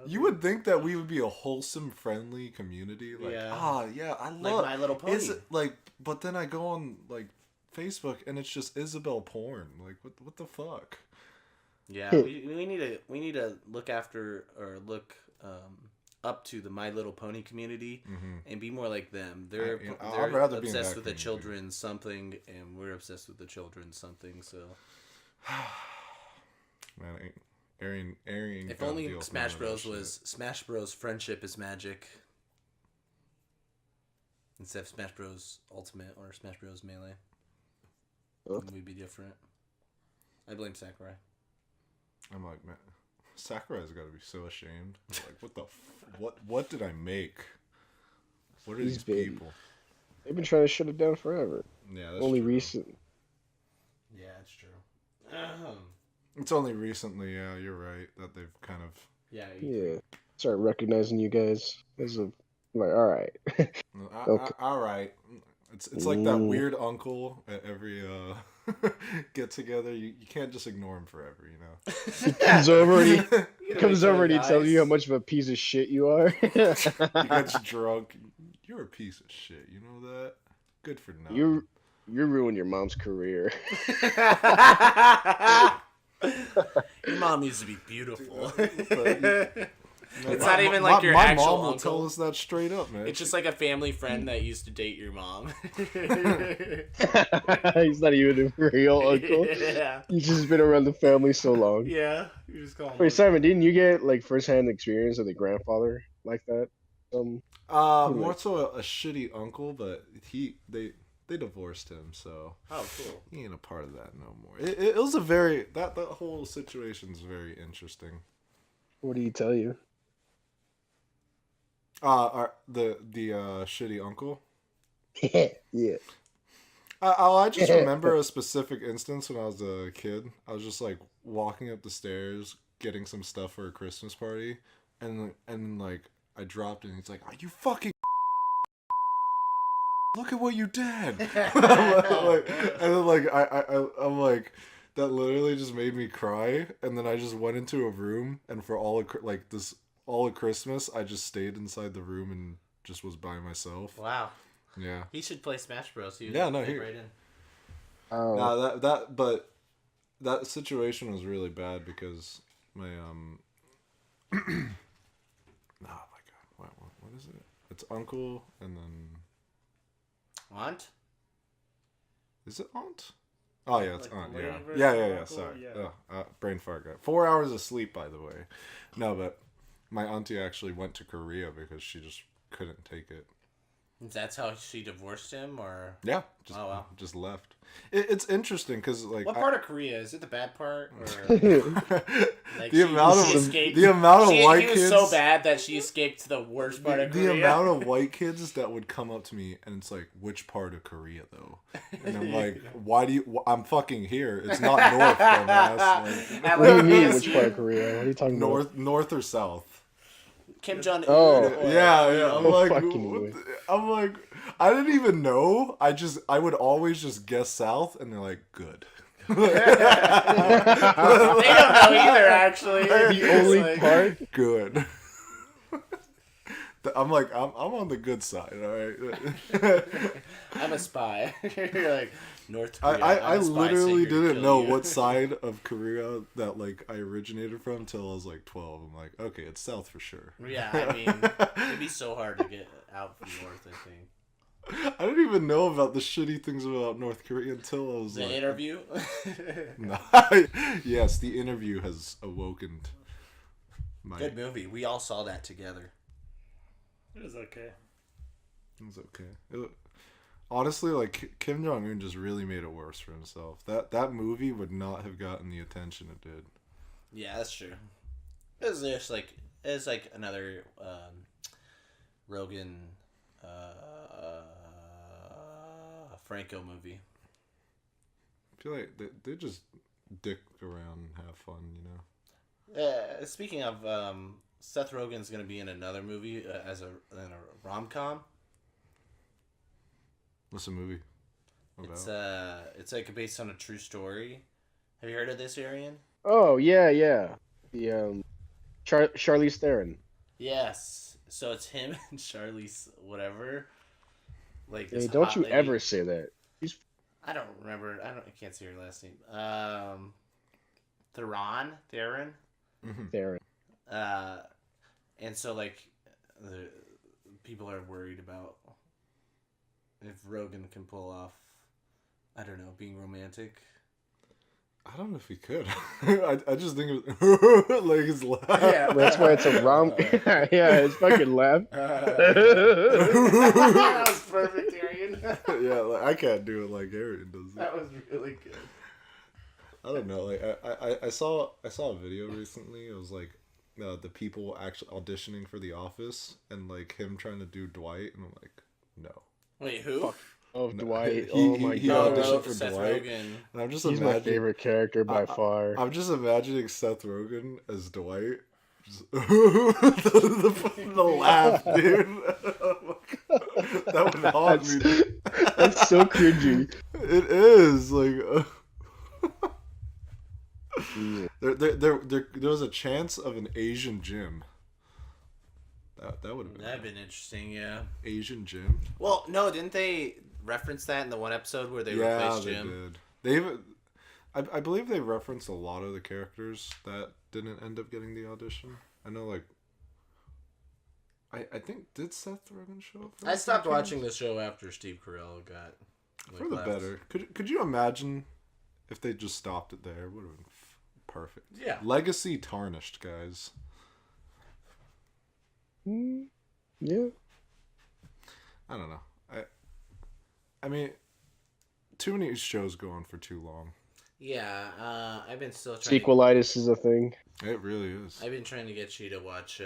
you would think that we would be a wholesome, friendly community. Like, Yeah. I Like love My Little Pony. Is it like? But then I go on like Facebook and it's just Isabel porn. Like, what the fuck? Yeah, we need to look after or look up to the My Little Pony community and be more like them. They're I'd rather be in obsessed that with the community. children's something, and we're obsessed with the children's something. So Man, Arian. if got only deals Smash none of that Bros shit. was Smash Bros. Friendship is magic instead of Smash Bros. Ultimate or Smash Bros. Melee, we'd be different. I blame Sakurai. I'm like, man, Sakurai's got to be so ashamed. Like, what did I make? What are He's these been- people? They've been trying to shut it down forever. Yeah, that's Only true. recent. Yeah, it's true. It's only recently, yeah, you're right, that they've kind of. Yeah. Start recognizing you guys as a like. All right. Okay. All right, it's like that Ooh. weird uncle at every get together. You can't just ignore him forever, you know. Comes over and You know, comes like, over and he guys. tells you how much of a piece of shit you are. He gets drunk. You're a piece of shit. You know that. Good for nothing. You ruined your mom's career. Your mom used to be beautiful. It's My- not even my- like your my actual mom will uncle. tell us that straight up, man. It's just like a family friend that used to date your mom. He's not even a real uncle. Yeah. He's just been around the family so long. Yeah. You just call him. Wait, Simon, didn't you get like firsthand experience with a grandfather like that? More so a shitty uncle, but they divorced him, so Oh, cool. he ain't a part of that no more. It was a very that whole situation's very interesting. What did he tell you? The shitty uncle. Yeah. I just remember a specific instance when I was a kid. I was just like walking up the stairs, getting some stuff for a Christmas party, and like I dropped it. And he's like, "Are you fucking? Look at what you did!" and then like I'm like, that literally just made me cry. And then I just went into a room, and for all of Christmas, I just stayed inside the room and just was by myself. Wow. Yeah. He should play Smash Bros. He would Yeah, no, fit he- right in. Oh, But that situation was really bad because my oh my god, what is it? It's uncle and then Aunt? is it aunt? Oh yeah, it's Like aunt. the Yeah, lady version yeah, of yeah, yeah. uncle, Sorry, yeah. brain fart guy. 4 hours of sleep, by the way. No, but my auntie actually went to Korea because she just couldn't take it. That's how she divorced him, or Yeah, just left. It's interesting because like what part of Korea is it? The bad part, or like the amount of escaped? the amount of white he was kids so bad that she escaped to the worst part of Korea. The amount of white kids that would come up to me and it's like, which part of Korea though? And I'm like, why do you? I'm fucking here. It's not north, dumbass. Like, What do you mean? Which part of Korea? What are you talking about? North or south? Kim Jong Un. Oh. Yeah. I'm Fucking like, I didn't even know. I would always just guess south, and they're like, good. They don't know either, actually. The only part. Good. I'm like, I'm on the good side, all right. I'm a spy. You're like North Korea. I I'm a spy, so literally here to didn't kill know you. what side of Korea that like I originated from until I was like 12. I'm like, okay, it's south for sure. Yeah, I mean, it'd be so hard to get out from North, I think. I didn't even know about the shitty things about North Korea until I was The like, interview? No. Yes, the interview has awoken my. Good movie. We all saw that together. It was okay. It was okay. Honestly, like Kim Jong Un just really made it worse for himself. That movie would not have gotten the attention it did. Yeah, that's true. It's just like another Rogan Franco movie. I feel like they just dick around and have fun, you know. Speaking of, Seth Rogen's gonna be in another movie in a rom-com. What's the movie about? It's like based on a true story. Have you heard of this, Arian? Oh yeah. The Charlize Theron. Yes. So it's him and Charlize whatever. Like this Hey, don't hot you lady. ever say that. I don't remember. I can't see her last name. Theron. Theron. And so like the people are worried about if Rogan can pull off, I don't know, being romantic. I don't know if he could. I just think it, like his laugh. Yeah, That's why it's a rom. Yeah, it's fucking laugh. that was perfect, Arian. Yeah, like, I can't do it like Aaron does it. That was really good. I don't know. Like I saw a video recently. It was like the people actually auditioning for The Office and like him trying to do Dwight, and I'm like, no. Wait, who? Fuck. Oh, No, Dwight. he- Oh my he god. auditioned for Seth Dwight. Rogen. And I'm just He's my imagining. favorite character by far. I'm just imagining Seth Rogen as Dwight. Just, the laugh, dude. Oh my God. That would haunt me. Dude. That's so cringy. It is like. Yeah. There was a chance of an Asian Jim. That would have been. That'd been interesting, yeah. Asian Jim. Well, no, didn't they reference that in the one episode where they replaced Jim? They did. They even, I believe they referenced a lot of the characters that didn't end up getting the audition. I know, like, I think, did Seth Rogen show up? I stopped watching the show after Steve Carell got like, For the left. better. Could you imagine if they just stopped it there? It would have been perfect. Yeah. Legacy tarnished, guys. Yeah. I don't know. I mean, too many shows go on for too long. Yeah, I've been still trying. Sequelitis is a thing. It really is. I've been trying to get you to watch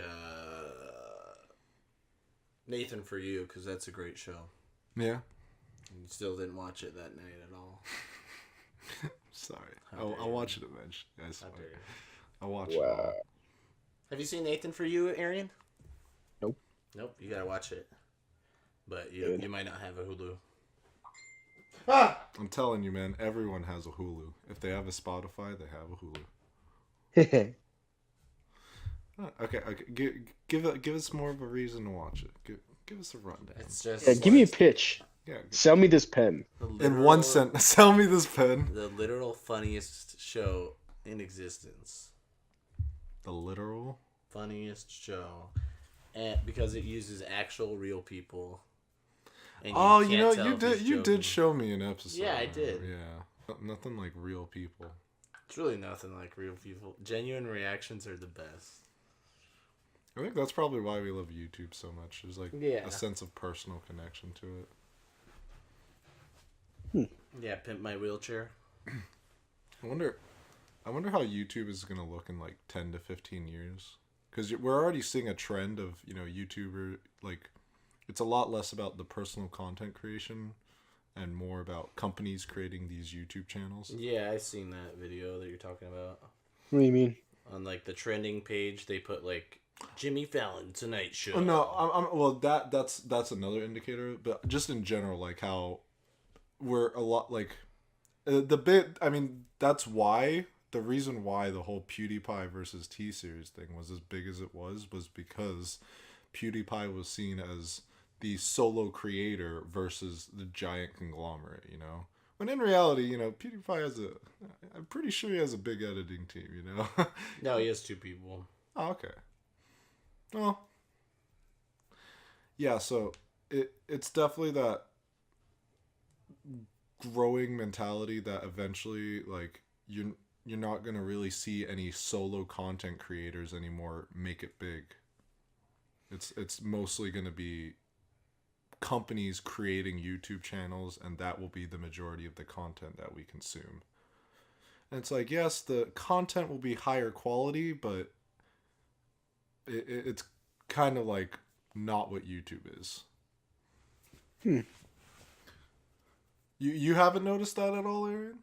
Nathan For You because that's a great show. Yeah. You still didn't watch it that night at all. Sorry. How dare I'll you. watch it eventually. I swear. How dare you. I'll watch it Wow. all. Have you seen Nathan For You, Arian? Nope. Nope. You gotta watch it, but Good. you might not have a Hulu. I'm telling you, man, everyone has a Hulu. If they have a Spotify, they have a Hulu. Okay. Give us more of a reason to watch it. Give us a rundown. It's just Yeah, give me a pitch. Yeah. Sell me this pen. the In literal- one sentence, sell me this pen. the literal funniest show in existence. The literal. Funniest show, and because it uses actual real people. And Oh, can't you know, tell you if did he's you joking. did show me an episode. Yeah, I did. Yeah. Nothing like real people. It's really nothing like real people. Genuine reactions are the best. I think that's probably why we love YouTube so much. There's like Yeah. a sense of personal connection to it. Yeah, pimp my wheelchair. I wonder how YouTube is gonna look in like 10 to 15 years. Because we're already seeing a trend of, you know, YouTuber, like, it's a lot less about the personal content creation and more about companies creating these YouTube channels. Yeah, I've seen that video that you're talking about. What do you mean? On like the trending page, they put like Jimmy Fallon Tonight Show. Oh, no, well, that's another indicator, but just in general, like how we're a lot like that's why the reason why the whole PewDiePie versus T-Series thing was as big as it was because PewDiePie was seen as the solo creator versus the giant conglomerate, you know? When in reality, you know, PewDiePie I'm pretty sure he has a big editing team, you know? No, he has 2 people. Oh, okay. Well, yeah, so it's definitely that growing mentality that eventually, like, you're not gonna really see any solo content creators anymore make it big. It's mostly gonna be companies creating YouTube channels, and that will be the majority of the content that we consume. And it's like, yes, the content will be higher quality, but it's kind of like not what YouTube is. You haven't noticed that at all, Aaron?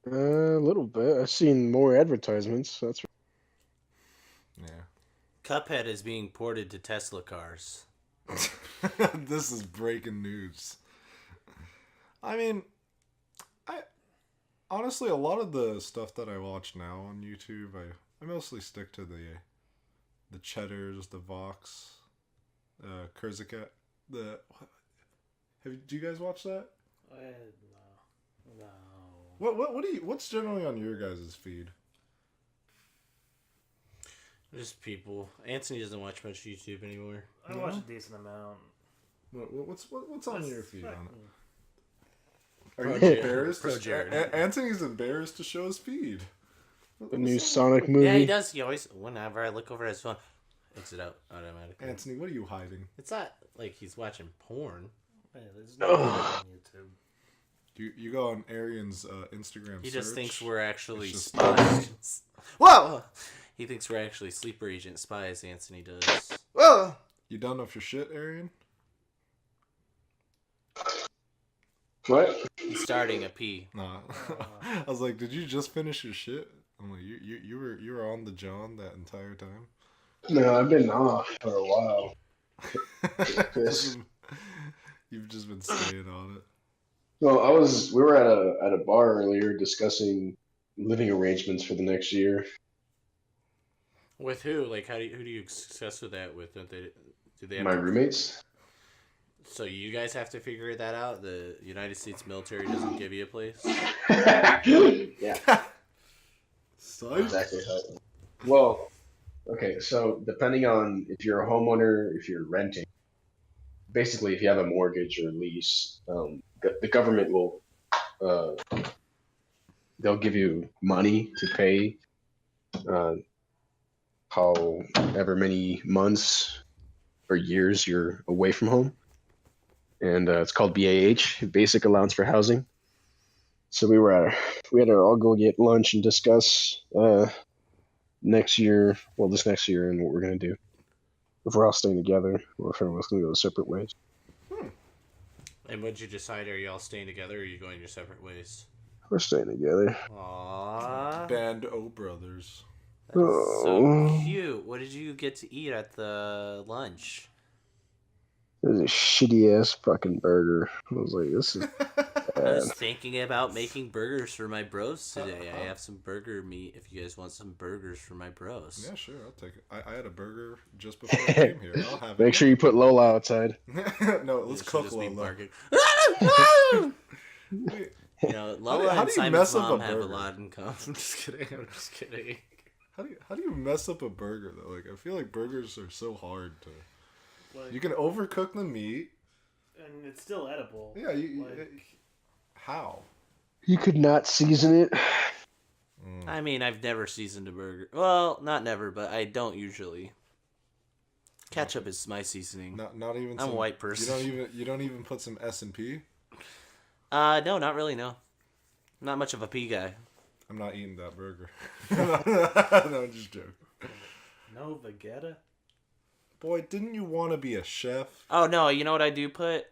A little bit. I've seen more advertisements. That's Yeah. Cuphead is being ported to Tesla cars. This is breaking news. I mean, I honestly, a lot of the stuff that I watch now on YouTube, I mostly stick to the Cheddars, the Vox, Kurzakat. Do you guys watch that? No. What's generally on your guys' feed? Just people. Anthony doesn't watch much YouTube anymore. I watch a decent amount. What's on your feed on it? Are Pro you Jared. embarrassed? Pro Jared. Anthony's embarrassed to show his feed. the new Sonic movie. Yeah, he does. He always, whenever I look over at his phone, exit out automatically. Anthony, what are you hiding? It's not like he's watching porn. Yeah, there's no on YouTube. You go on Arian's Instagram. He just search. thinks we're actually It's just- spies. Whoa! He thinks we're actually sleeper agent spies. Anthony does. Whoa! You done off your shit, Arian? What? He's starting a pee. Nah. I was like, did you just finish your shit? I'm like, you were on the John that entire time. No, I've been off for a while. Yes. You've just been staying on it. Well, we were at a bar earlier discussing living arrangements for the next year. With who? Like, who do you discuss with that with? Do they have My roommates. So you guys have to figure that out? The United States military doesn't give you a place? Yeah, Son? exactly. Well, okay, so depending on if you're a homeowner, if you're renting, basically if you have a mortgage or lease, the government will they'll give you money to pay however many months or years you're away from home, and it's called BAH, Basic Allowance for Housing. So we had to all go get lunch and discuss this next year, and what we're gonna do if we're all staying together, or if everyone's gonna go separate ways. And what'd you decide? Are you all staying together or are you going your separate ways? We're staying together. Aww. Band O Brothers. That's so Oh. cute. What did you get to eat at the lunch? It was a shitty ass fucking burger. I was like, this is I bad. was thinking about making burgers for my bros today. I have some burger meat if you guys want some burgers for my bros. Yeah, sure, I'll take it. I had a burger just before I came here. I'll have Make it. sure you put Lola outside. No, let's It should cook just be Lola. barking. Wait, You know, Lola how and do you Simon's mess up mom a have a burger? lot in common. I'm just kidding. I'm just kidding. how do you mess up a burger though? Like, I feel like burgers are so hard to. Like, You can overcook the meat. and it's still edible. Yeah, Like, how? You could not season it. I mean, I've never seasoned a burger. Well, not never, but I don't usually. Ketchup is my seasoning. Not even. I'm a white person. You don't even put some S&P. No, not really. No, not much of a pea guy. I'm not eating that burger. No, I'm just joking. No Vegeta? Boy, didn't you want to be a chef? Oh no, you know what I do put?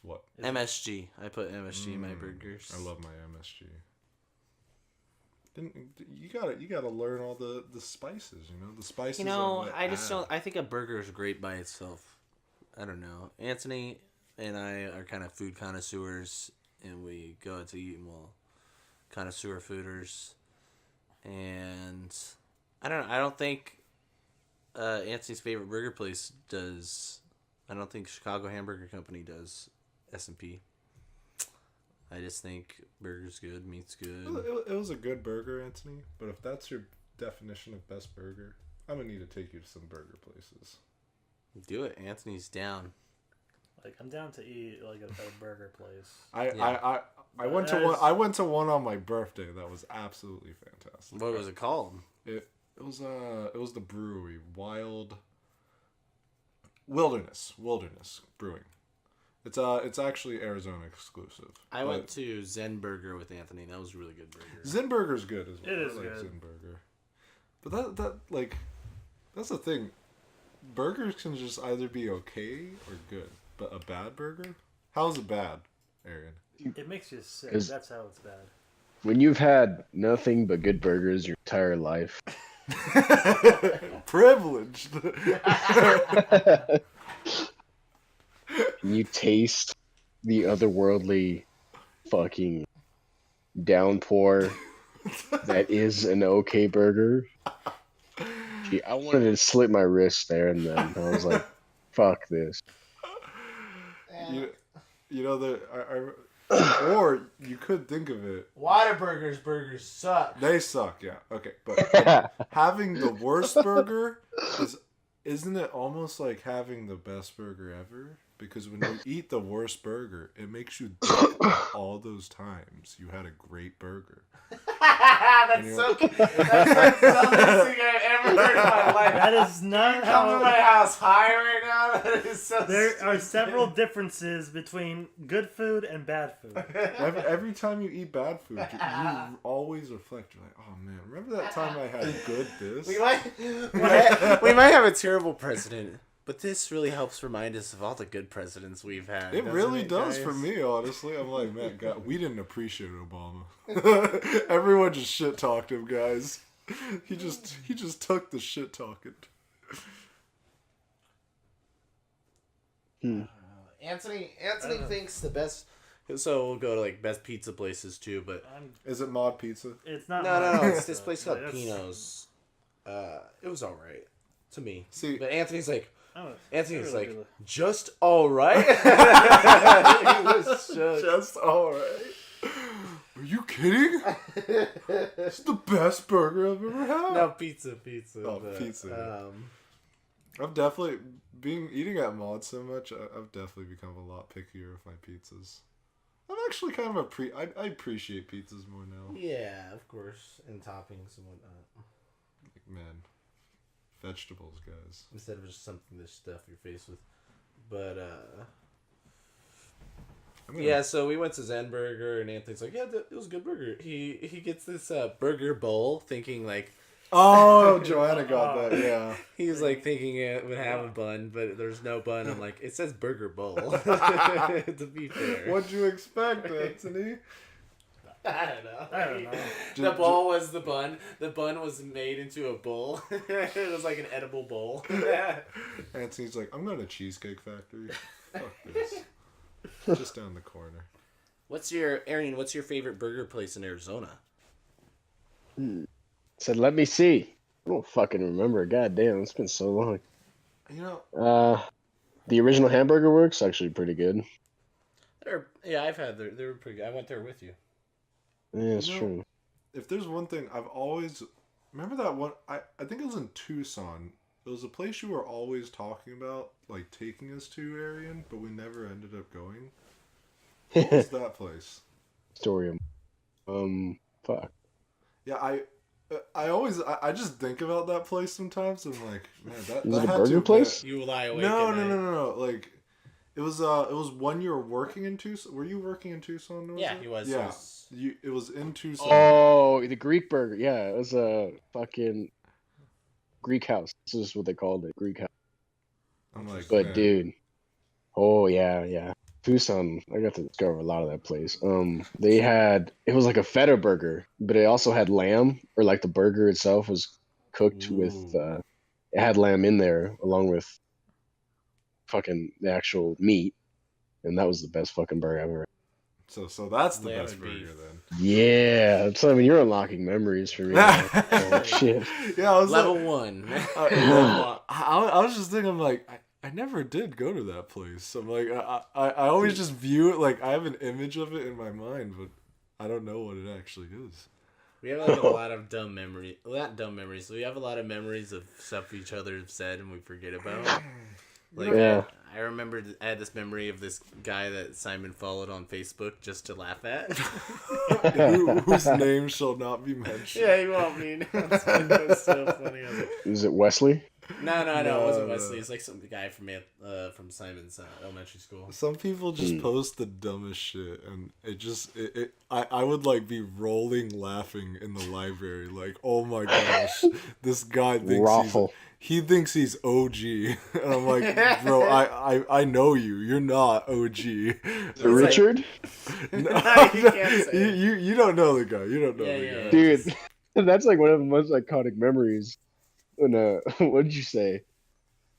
What? MSG. I put MSG in my burgers. I love my MSG. You gotta learn all the spices, you know? The spices. You know, I just don't. I think a burger is great by itself. I don't know. Anthony and I are kind of food connoisseurs, and we go out to eat, and we'll connoisseur fooders. And I don't think Anthony's favorite burger place does. I don't think Chicago Hamburger Company does S&P. I just think burger's good, meat's good. It was a good burger, Anthony. But if that's your definition of best burger, I'm gonna need to take you to some burger places. Do it. Anthony's down. Like, I'm down to eat like a burger place. I went to one. I went to one on my birthday that was absolutely fantastic. What was it called? It was the brewery Wilderness Brewing. It's actually Arizona exclusive. I went to Zen Burger with Anthony. That was a really good burger. Zen Burger's good as well. It is I like good. Zen Burger. But that's the thing. Burgers can just either be okay or good. But a bad burger? How's it bad, Arian? It makes you sick. That's how it's bad. When you've had nothing but good burgers your entire life. Privileged. And you taste the otherworldly fucking downpour that is an okay burger. Gee, I wanted to slit my wrist there and then. I was like, fuck this. You know, or you could think of it. Burgers suck. They suck, yeah. Okay, but having the worst burger isn't it almost like having the best burger ever? Because when you eat the worst burger, it makes you think of all those times you had a great burger. That's so good. That's the dumbest thing I've ever heard in my life. That is not Come to how. my house high right now. That is so There are stupid. several differences between good food and bad food. Every time you eat bad food, you always reflect. You're like, oh man, remember that time I had good this? We might have a terrible president, but this really helps remind us of all the good presidents we've had. It doesn't really it, does guys? for me, honestly. I'm like, man, God, we didn't appreciate Obama. Everyone just shit talked him, guys. He just took the shit talking. Anthony thinks the best. So we'll go to like best pizza places too, but Is it Mod Pizza? It's not. no. mine. It's this place called That's- Pino's. It was all right to me. See- but Anthony's like. Oh, Anthony's really like, good. just all right. He was Just alright. Are you kidding? It's the best burger I've ever had. No, pizza. Oh, but, pizza. I've definitely eating at Mod so much. I've definitely become a lot pickier with my pizzas. I'm actually kind of I appreciate pizzas more now. Yeah, of course, and toppings and whatnot. Like, man, vegetables, guys. Instead of just something to stuff your face with. But yeah, so we went to Zen Burger, and Anthony's like, yeah, it was a good burger. He gets this burger bowl, thinking like. Oh, Joanna got that. Yeah. He was like thinking it would have a bun, but there's no bun. I'm like, it says burger bowl. To be fair. What'd you expect, Anthony? I don't know. Ju- The bowl was the bun. The bun was made into a bowl. It was like an edible bowl. Anthony's like, I'm going to Cheesecake Factory. Fuck this. Just down the corner. What's your favorite burger place in Arizona? Said, let me see. I don't fucking remember. God damn, it's been so long. You know, The original Hamburger Works actually pretty good. I've had they were pretty good. I went there with you. Yeah, it's You know, true. if there's one thing I've always remember that one I think it was in Tucson. It was a place you were always talking about, like taking us to, Arian, but we never ended up going. What was that place? Story of Fuck. Yeah, I just think about that place sometimes. I'm like, man, that Is it a had to burger have place? You lie awake No, at no, night. no, no, no. Like, it was one you were working in Tucson. Were you working in Tucson? Yeah, he was. Yeah, it was in Tucson. Oh, the Greek burger. Yeah, it was a fucking Greek house. This is what they called it, Greek house. I'm like, But man. dude, oh yeah. Tucson, I got to discover a lot of that place. It was like a feta burger, but it also had lamb, or like the burger itself was cooked with Ooh. it had lamb in there along with fucking the actual meat, and that was the best fucking burger I've ever had. So that's the Lamb best and burger beef. then. Yeah, so I mean, you're unlocking memories for me. Now. Oh, shit. Yeah, I was Level like, 1. I was just thinking, I'm like, I never did go to that place. I'm like, I always just view it like I have an image of it in my mind, but I don't know what it actually is. We have like a lot of dumb memories. Well, not dumb memories. We have a lot of memories of stuff each other have said and we forget about. Like, Yeah. I remember I had this memory of this guy that Simon followed on Facebook just to laugh at. Whose name shall not be mentioned. Yeah, he won't mean. That's so funny. I was like, Is it Wesley? no, it wasn't No. Wesley. It's like some guy from Simon's elementary school. Some people just post the dumbest shit, and I would like be rolling laughing in the library, like, oh my gosh, this guy thinks Raffle. he thinks he's OG, and I'm like, bro, I know you, you're not OG. Richard? No, You can't say you don't know the guy. You don't know Yeah, the yeah. guy. Dude, that's like one of the most iconic memories. When what did you say?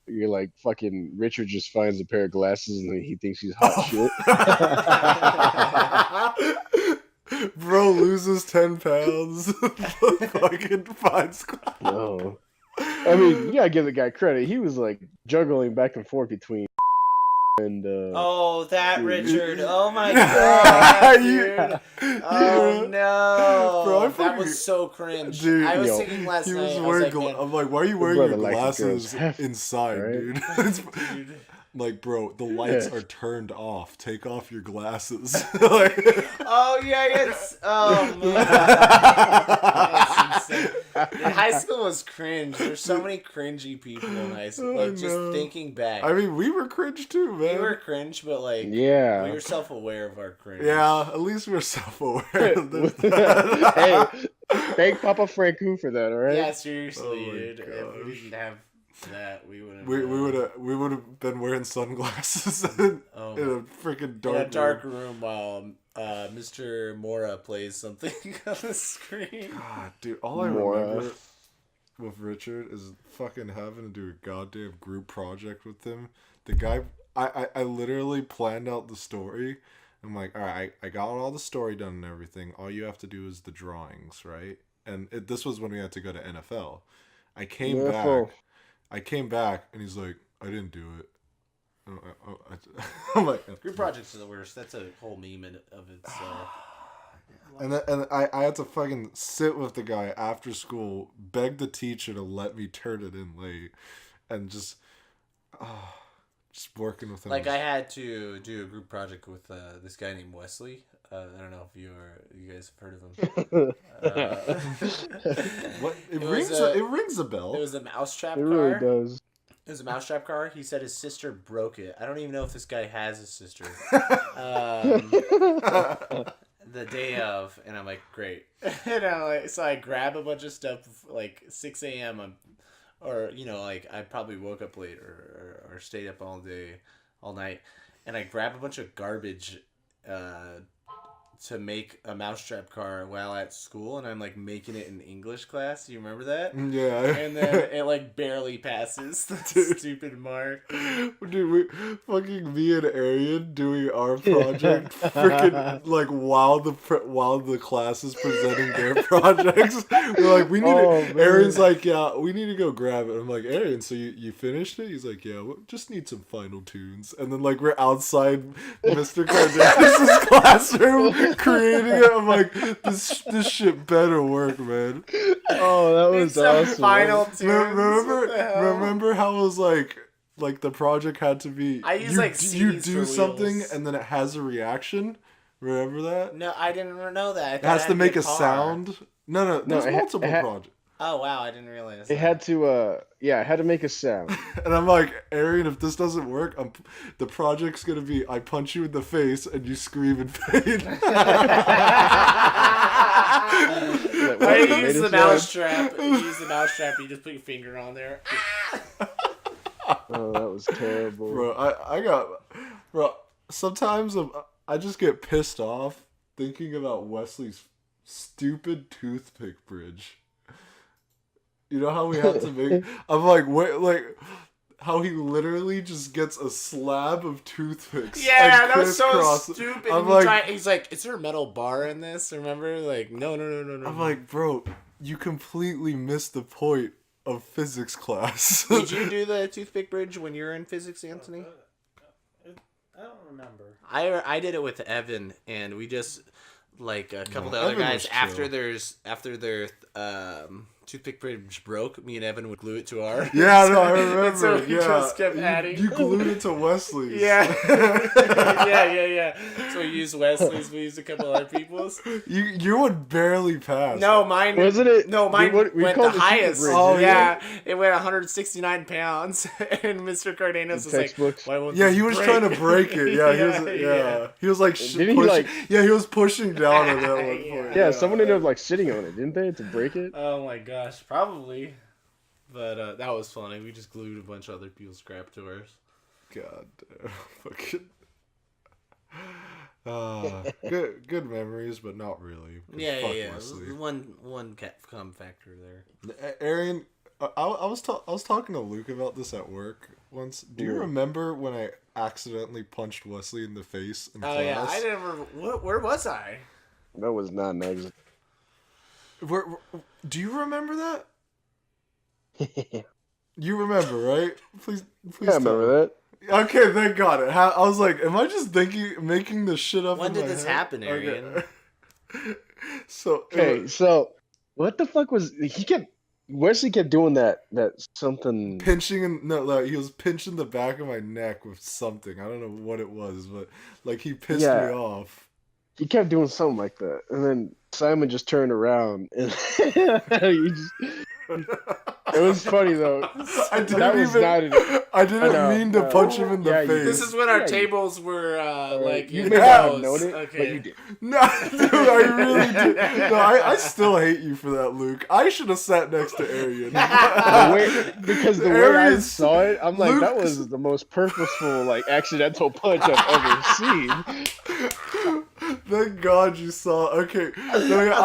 You're like, fucking Richard just finds a pair of glasses and he thinks he's hot shit. Bro loses 10 pounds. Fucking finds. No. I mean, you gotta give the guy credit. He was like juggling back and forth between and Oh, that Dude. Richard. Oh my god, You- dude. Oh no. Bro, I that fucking- was so cringe. Dude, I was yo, thinking last He night, was I was wearing. like, man, I'm like, why are you wearing brother your likes the glasses girls hefty, inside, right? dude? dude. Like, bro, the lights Yeah. are turned off. Take off your glasses. Like, Oh yeah, it's that's insane. High school was cringe. There's so many cringy people in high school. Oh, Like just no. thinking back, I mean, we were cringe too, we man. were cringe, but like yeah. we were self-aware of our cringe. Yeah, at least we're self-aware. Hey, thank Papa Franku for that, all right? Yeah, seriously, Oh my dude. If we gosh. didn't have that, we wouldn't. we would have been wearing sunglasses in Oh, a freaking dark in a dark room. room while Mr. Mora plays something on the screen. God, dude, all I Mora. remember with Richard is fucking having to do a goddamn group project with him. The guy, I literally planned out the story. I'm like, all right, I got all the story done and everything. All you have to do is the drawings, right? And this was when we had to go to NFL. I came UFO. back, and he's like, I didn't do it. I'm like, Group projects are the worst. That's a whole meme of itself. and I had to fucking sit with the guy after school, beg the teacher to let me turn it in late, and just working with him. Like I had to do a group project with this guy named Wesley. I don't know if you guys have heard of him. What it was rings a bell. It was a mousetrap It car. really does. It was a mousetrap car. He said his sister broke it. I don't even know if this guy has a sister. The day of, and I'm like, great. And I'm like, so I grab a bunch of stuff like 6 a.m. Or like I probably woke up late or stayed up all night, and I grab a bunch of garbage to make a mousetrap car while at school, and I'm like making it in English class. You remember that? Yeah. And then it like barely passes the Dude. stupid mark. Dude, me and Arian doing our project, freaking like while the class is presenting their projects. We're like, we need Oh, to. man. Arian's like, yeah, we need to go grab it. I'm like, Arian, so you finished it? He's like, yeah, we just need some final tunes. And then like we're outside Mr. Cardenas' classroom creating it. I'm like, this shit better work, man. Oh, that was Some awesome. final tunes. What the hell? Remember how it was like the project had to be I use, you, like, you CDs do for something wheels. and then it has a reaction. Remember that? No, I didn't know that. I It thought has to be make a car. sound. No, there's multiple projects. Oh wow, I didn't realize. It had to, it had to make a sound. And I'm like, Arian, if this doesn't work, the project's gonna be I punch you in the face and you scream in pain. I use the mousetrap. You use the mousetrap. You just put your finger on there. Oh, that was terrible. Bro, sometimes I just get pissed off thinking about Wesley's stupid toothpick bridge. You know how we had to make... I'm like, wait, like... How he literally just gets a slab of toothpicks. Yeah, that was so crisscross. stupid. I'm like, he's like, is there a metal bar in this? Remember? Like, no. I'm like, bro, you completely missed the point of physics class. Did you do the toothpick bridge when you were in physics, Anthony? I don't remember. I did it with Evan, and we just like a couple of the other Evan guys was after their toothpick bridge broke. Me and Evan would glue it to our. Yeah, no, I remember. And so we just kept adding. You glued it to Wesley's. Yeah. yeah. So we used Wesley's. We used a couple other people's. Your one barely passed. No, mine Wasn't it? No, mine we went called the it highest. super bridge. Oh, yeah, it went 169 pounds, and Mr. Cardenas was like, Textbooks. "Why won't Yeah, this he was break?" trying to break it. Yeah, he was like, Didn't he, like- he was pushing down on that one point. Yeah, someone ended up like sitting on it, didn't they, to break it? Oh my gosh, probably. But that was funny. We just glued a bunch of other people's crap to ours. God damn, fucking. Good memories, but not really. Yeah. Fuck Wesley. One come factor there. Arian, I was talking to Luke about this at work once. Do you Yeah. remember when I accidentally punched Wesley in the face in Oh class? yeah, I never. Where was I? That was not an exit. Do you remember that? You remember, right? Please. Yeah, I remember that. Okay, thank God. I was like, am I just making this shit up? When in did my this head? happen, Arian? Okay. So Okay, so what the fuck was Wesley kept doing that something. pinching like he was pinching the back of my neck with something. I don't know what it was, but like he pissed Yeah. me off. He kept doing something like that, and then Simon just turned around and he just. It was funny though. I didn't That was not an- I didn't I know, mean to no. punch him in the Yeah, you face. This is when our Yeah, tables were like you in may the not have nose. known it, Okay. but you did. No, dude, I really did. No, I still hate you for that, Luke. I should have sat next to Arian. Because the way I Arian's- saw it, I'm like, that Luke's- was the most purposeful, like, accidental punch I've ever seen. Thank God you saw. Okay, no, I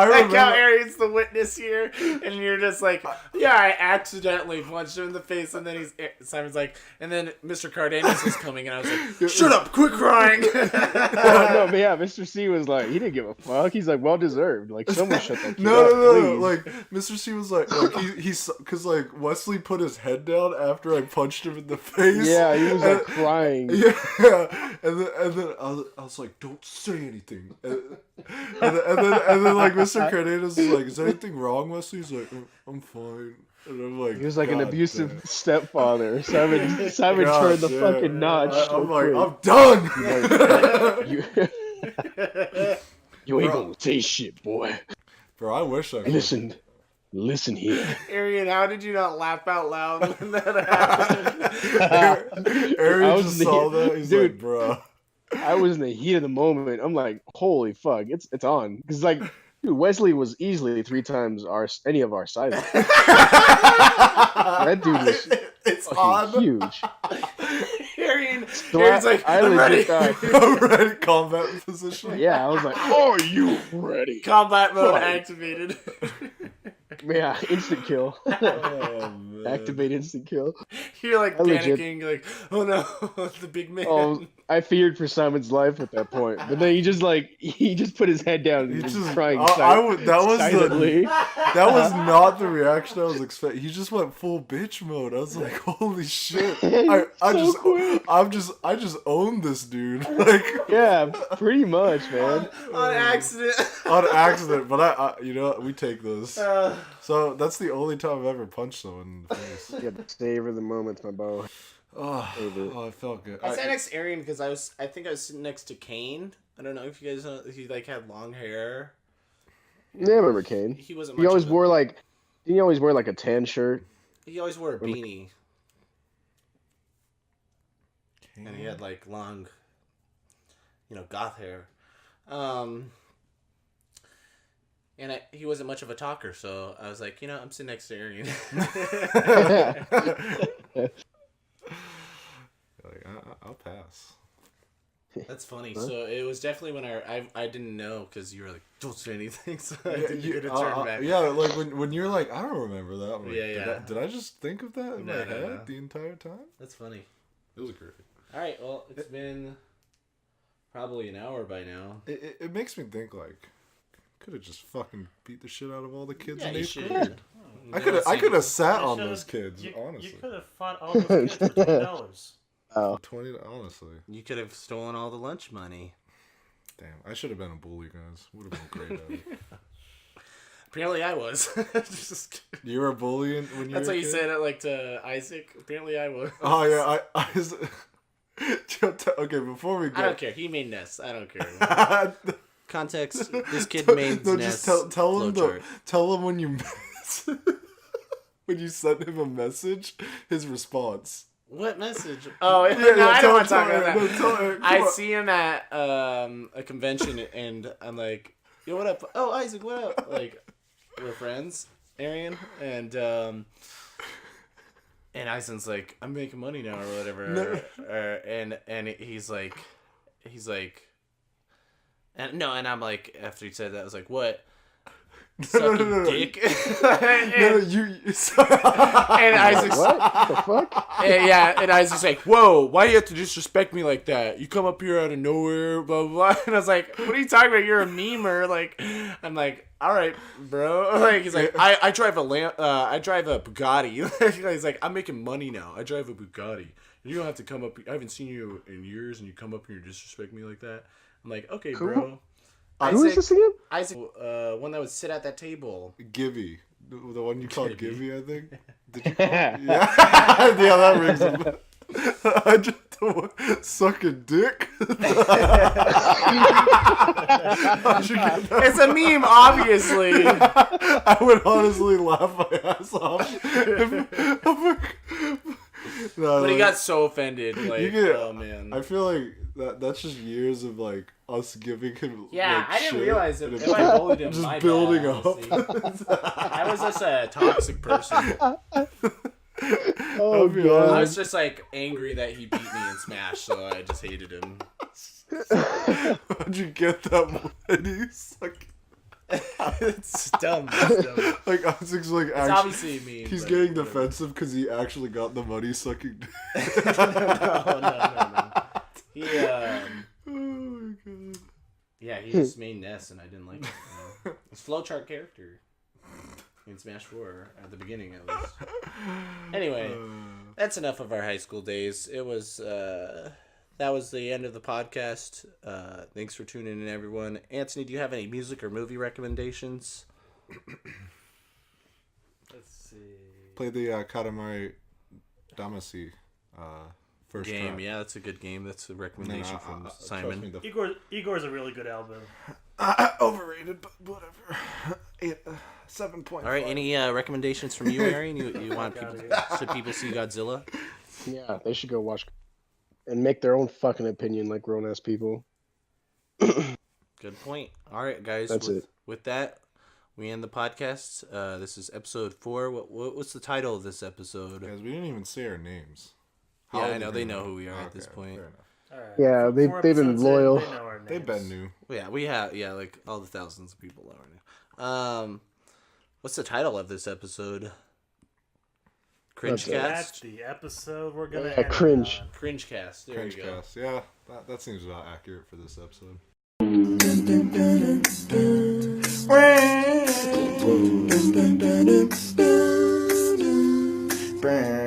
I like how remember. Arian's the witness here, and you're just like, yeah, I accidentally punched him in the face, and then Simon's like, and then Mr. Cardenas was coming, and I was like, shut up, quit crying. No, but yeah, Mr. C was like, he didn't give a fuck. He's like, well deserved. Like, someone shut that kid No, up, no. please. Like Mr. C was like he's because like Wesley put his head down after I punched him in the face. Yeah, he was like And- crying. Yeah, and then I was like, don't say anything. And then like Mr. Cardenas was like, is anything wrong, Wesley? He's like, I'm fine. And I'm like, He was like an "God abusive damn." stepfather. Simon God turned the damn. fucking notch. I'm so like, quick. I'm done. You ain't Bro. gonna say shit, boy. Bro, I wish I could. Listen here. Arian, how did you not laugh out loud when that happened? I Aaron was just the- saw that. He's dude. like, bro. I was in the heat of the moment. I'm like, holy fuck, it's on. Because like, dude, Wesley was easily 3 times any of our sizes. That dude was It's fucking on. huge. Arian's like, I I'm ready. legit thought, I'm ready. Combat position. yeah, I was like, are you ready? Combat mode Fuck. activated. Yeah, instant kill. Oh, man. Activate instant kill. You're like I legit- panicking, you're like, oh no, the big man. Oh, I feared for Simon's life at that point, but then he just put his head down and He was just crying. I would. That was silently. that was not the reaction I was expecting. He just went full bitch mode. I was like, holy shit! I just owned this dude like Yeah, pretty much, man. on accident. on accident. But I you know what? We take this. So that's the only time I've ever punched someone in the face. Yeah, savor the moments, my boy. Oh, it felt good. I sat next to Arian because I think I was sitting next to Kane, I don't know if you guys know, he like had long hair. Yeah, I remember Kane. He wasn't. He Much always of a- wore like. Didn't he always wear like a tan shirt? He always wore a beanie. And he had like long, goth hair. And he wasn't much of a talker, so I was like, I'm sitting next to Arian. Like, I'll pass. That's funny. Huh? So it was definitely when I didn't know because you were like, don't say anything, so I didn't get a turn back. Yeah, like when you're like, I don't remember that. Like, Yeah. Did I just think of that in my head No. the entire time? That's funny. It was great. All right, well, it's been probably an hour by now. It makes me think like, could have just fucking beat the shit out of all the kids Yeah, in you 8th should. grade. I could have sat on those kids, You honestly. could have fought all those kids for $20. Oh, 20, honestly. You could have stolen all the lunch money. Damn, I should have been a bully, guys. Would have been great at it. Apparently, I was. Just kidding. You were a bully when you That's were what a you kid? said it like to Isaac. Apparently, I was. Oh yeah, okay. Before we go, I don't care. He made nests. I don't care. Context: this kid made no, nests. just tell him flowchart. tell him when you when you sent him a message, his response. What message? Oh, Yeah, no, I tell- don't want to talk tell about her, that. no, tell her, come I on. see him at a convention, and I'm like, "Yo, what up? Oh, Isaac, what up?" Like, we're friends, Arian, and Isaac's like, "I'm making money now," or whatever, and he's like, and I'm like, after he said that, I was like, "What?" Sucking no. dick. No, you. And Isaac's what the fuck? and Isaac's like, "Whoa, why you have to disrespect me like that? You come up here out of nowhere, blah blah blah." And I was like, "What are you talking about? You're a memer." Like, I'm like, "All right, bro." Like, he's like, "I drive a Bugatti." He's like, "I'm making money now. I drive a Bugatti. You don't have to come up. I haven't seen you in years, and you come up here and disrespect me like that." I'm like, "Okay, bro." Who is this again? Isaac, one that would sit at that table. Gibby, the one you called Gibby. Gibby, I think. Did you call it? Yeah, yeah, that rings a bell. I just sucking dick. It's a meme, obviously. I would honestly laugh my ass off. No, But he like, got so offended. Like, you get- oh man. I feel like that's just years of like us giving him. Yeah, like, I didn't shit, realize it. and If I bullied him, just my building bad, up. honestly. I was just a toxic person. Oh I'll be god. I was just like angry that he beat me in Smash, so I just hated him. How'd you get that money? Like, It's dumb. It's dumb. like Isaac's like It's actually. obviously a meme. He's but getting whatever. defensive because he actually got the money sucking. No. He Oh my god. yeah, he just made Ness, and I didn't like it. It's flowchart character in Smash 4 at the beginning, at least. Anyway, that's enough of our high school days. It was that was the end of the podcast. Thanks for tuning in, everyone. Anthony, do you have any music or movie recommendations? Let's see. Play the Katamari Damacy first Game, track. yeah, that's a good game. That's a And recommendation from trust Simon. me, the Igor's a really good album. overrated, but whatever. 7.5. All right, any recommendations from you, Arian? You want people? Should people see Godzilla? Yeah, they should go watch and make their own fucking opinion like grown ass people. Good point. All right, guys. That's it. With that, we end the podcast. This is episode 4. What's the title of this episode? Guys, we didn't even say our names. Yeah, are I know they gonna know who we are at this Okay, point. fair enough. All right. Yeah, Four they've been episodes in, loyal. they know our They've been names. new. Yeah, we have. Yeah, like all the thousands of people that are new. What's the title of this episode? That's CringeCast. the episode we're gonna Yeah, end cringe. on. CringeCast. There you go. CringeCast. Yeah, that seems about accurate for this episode. Burn.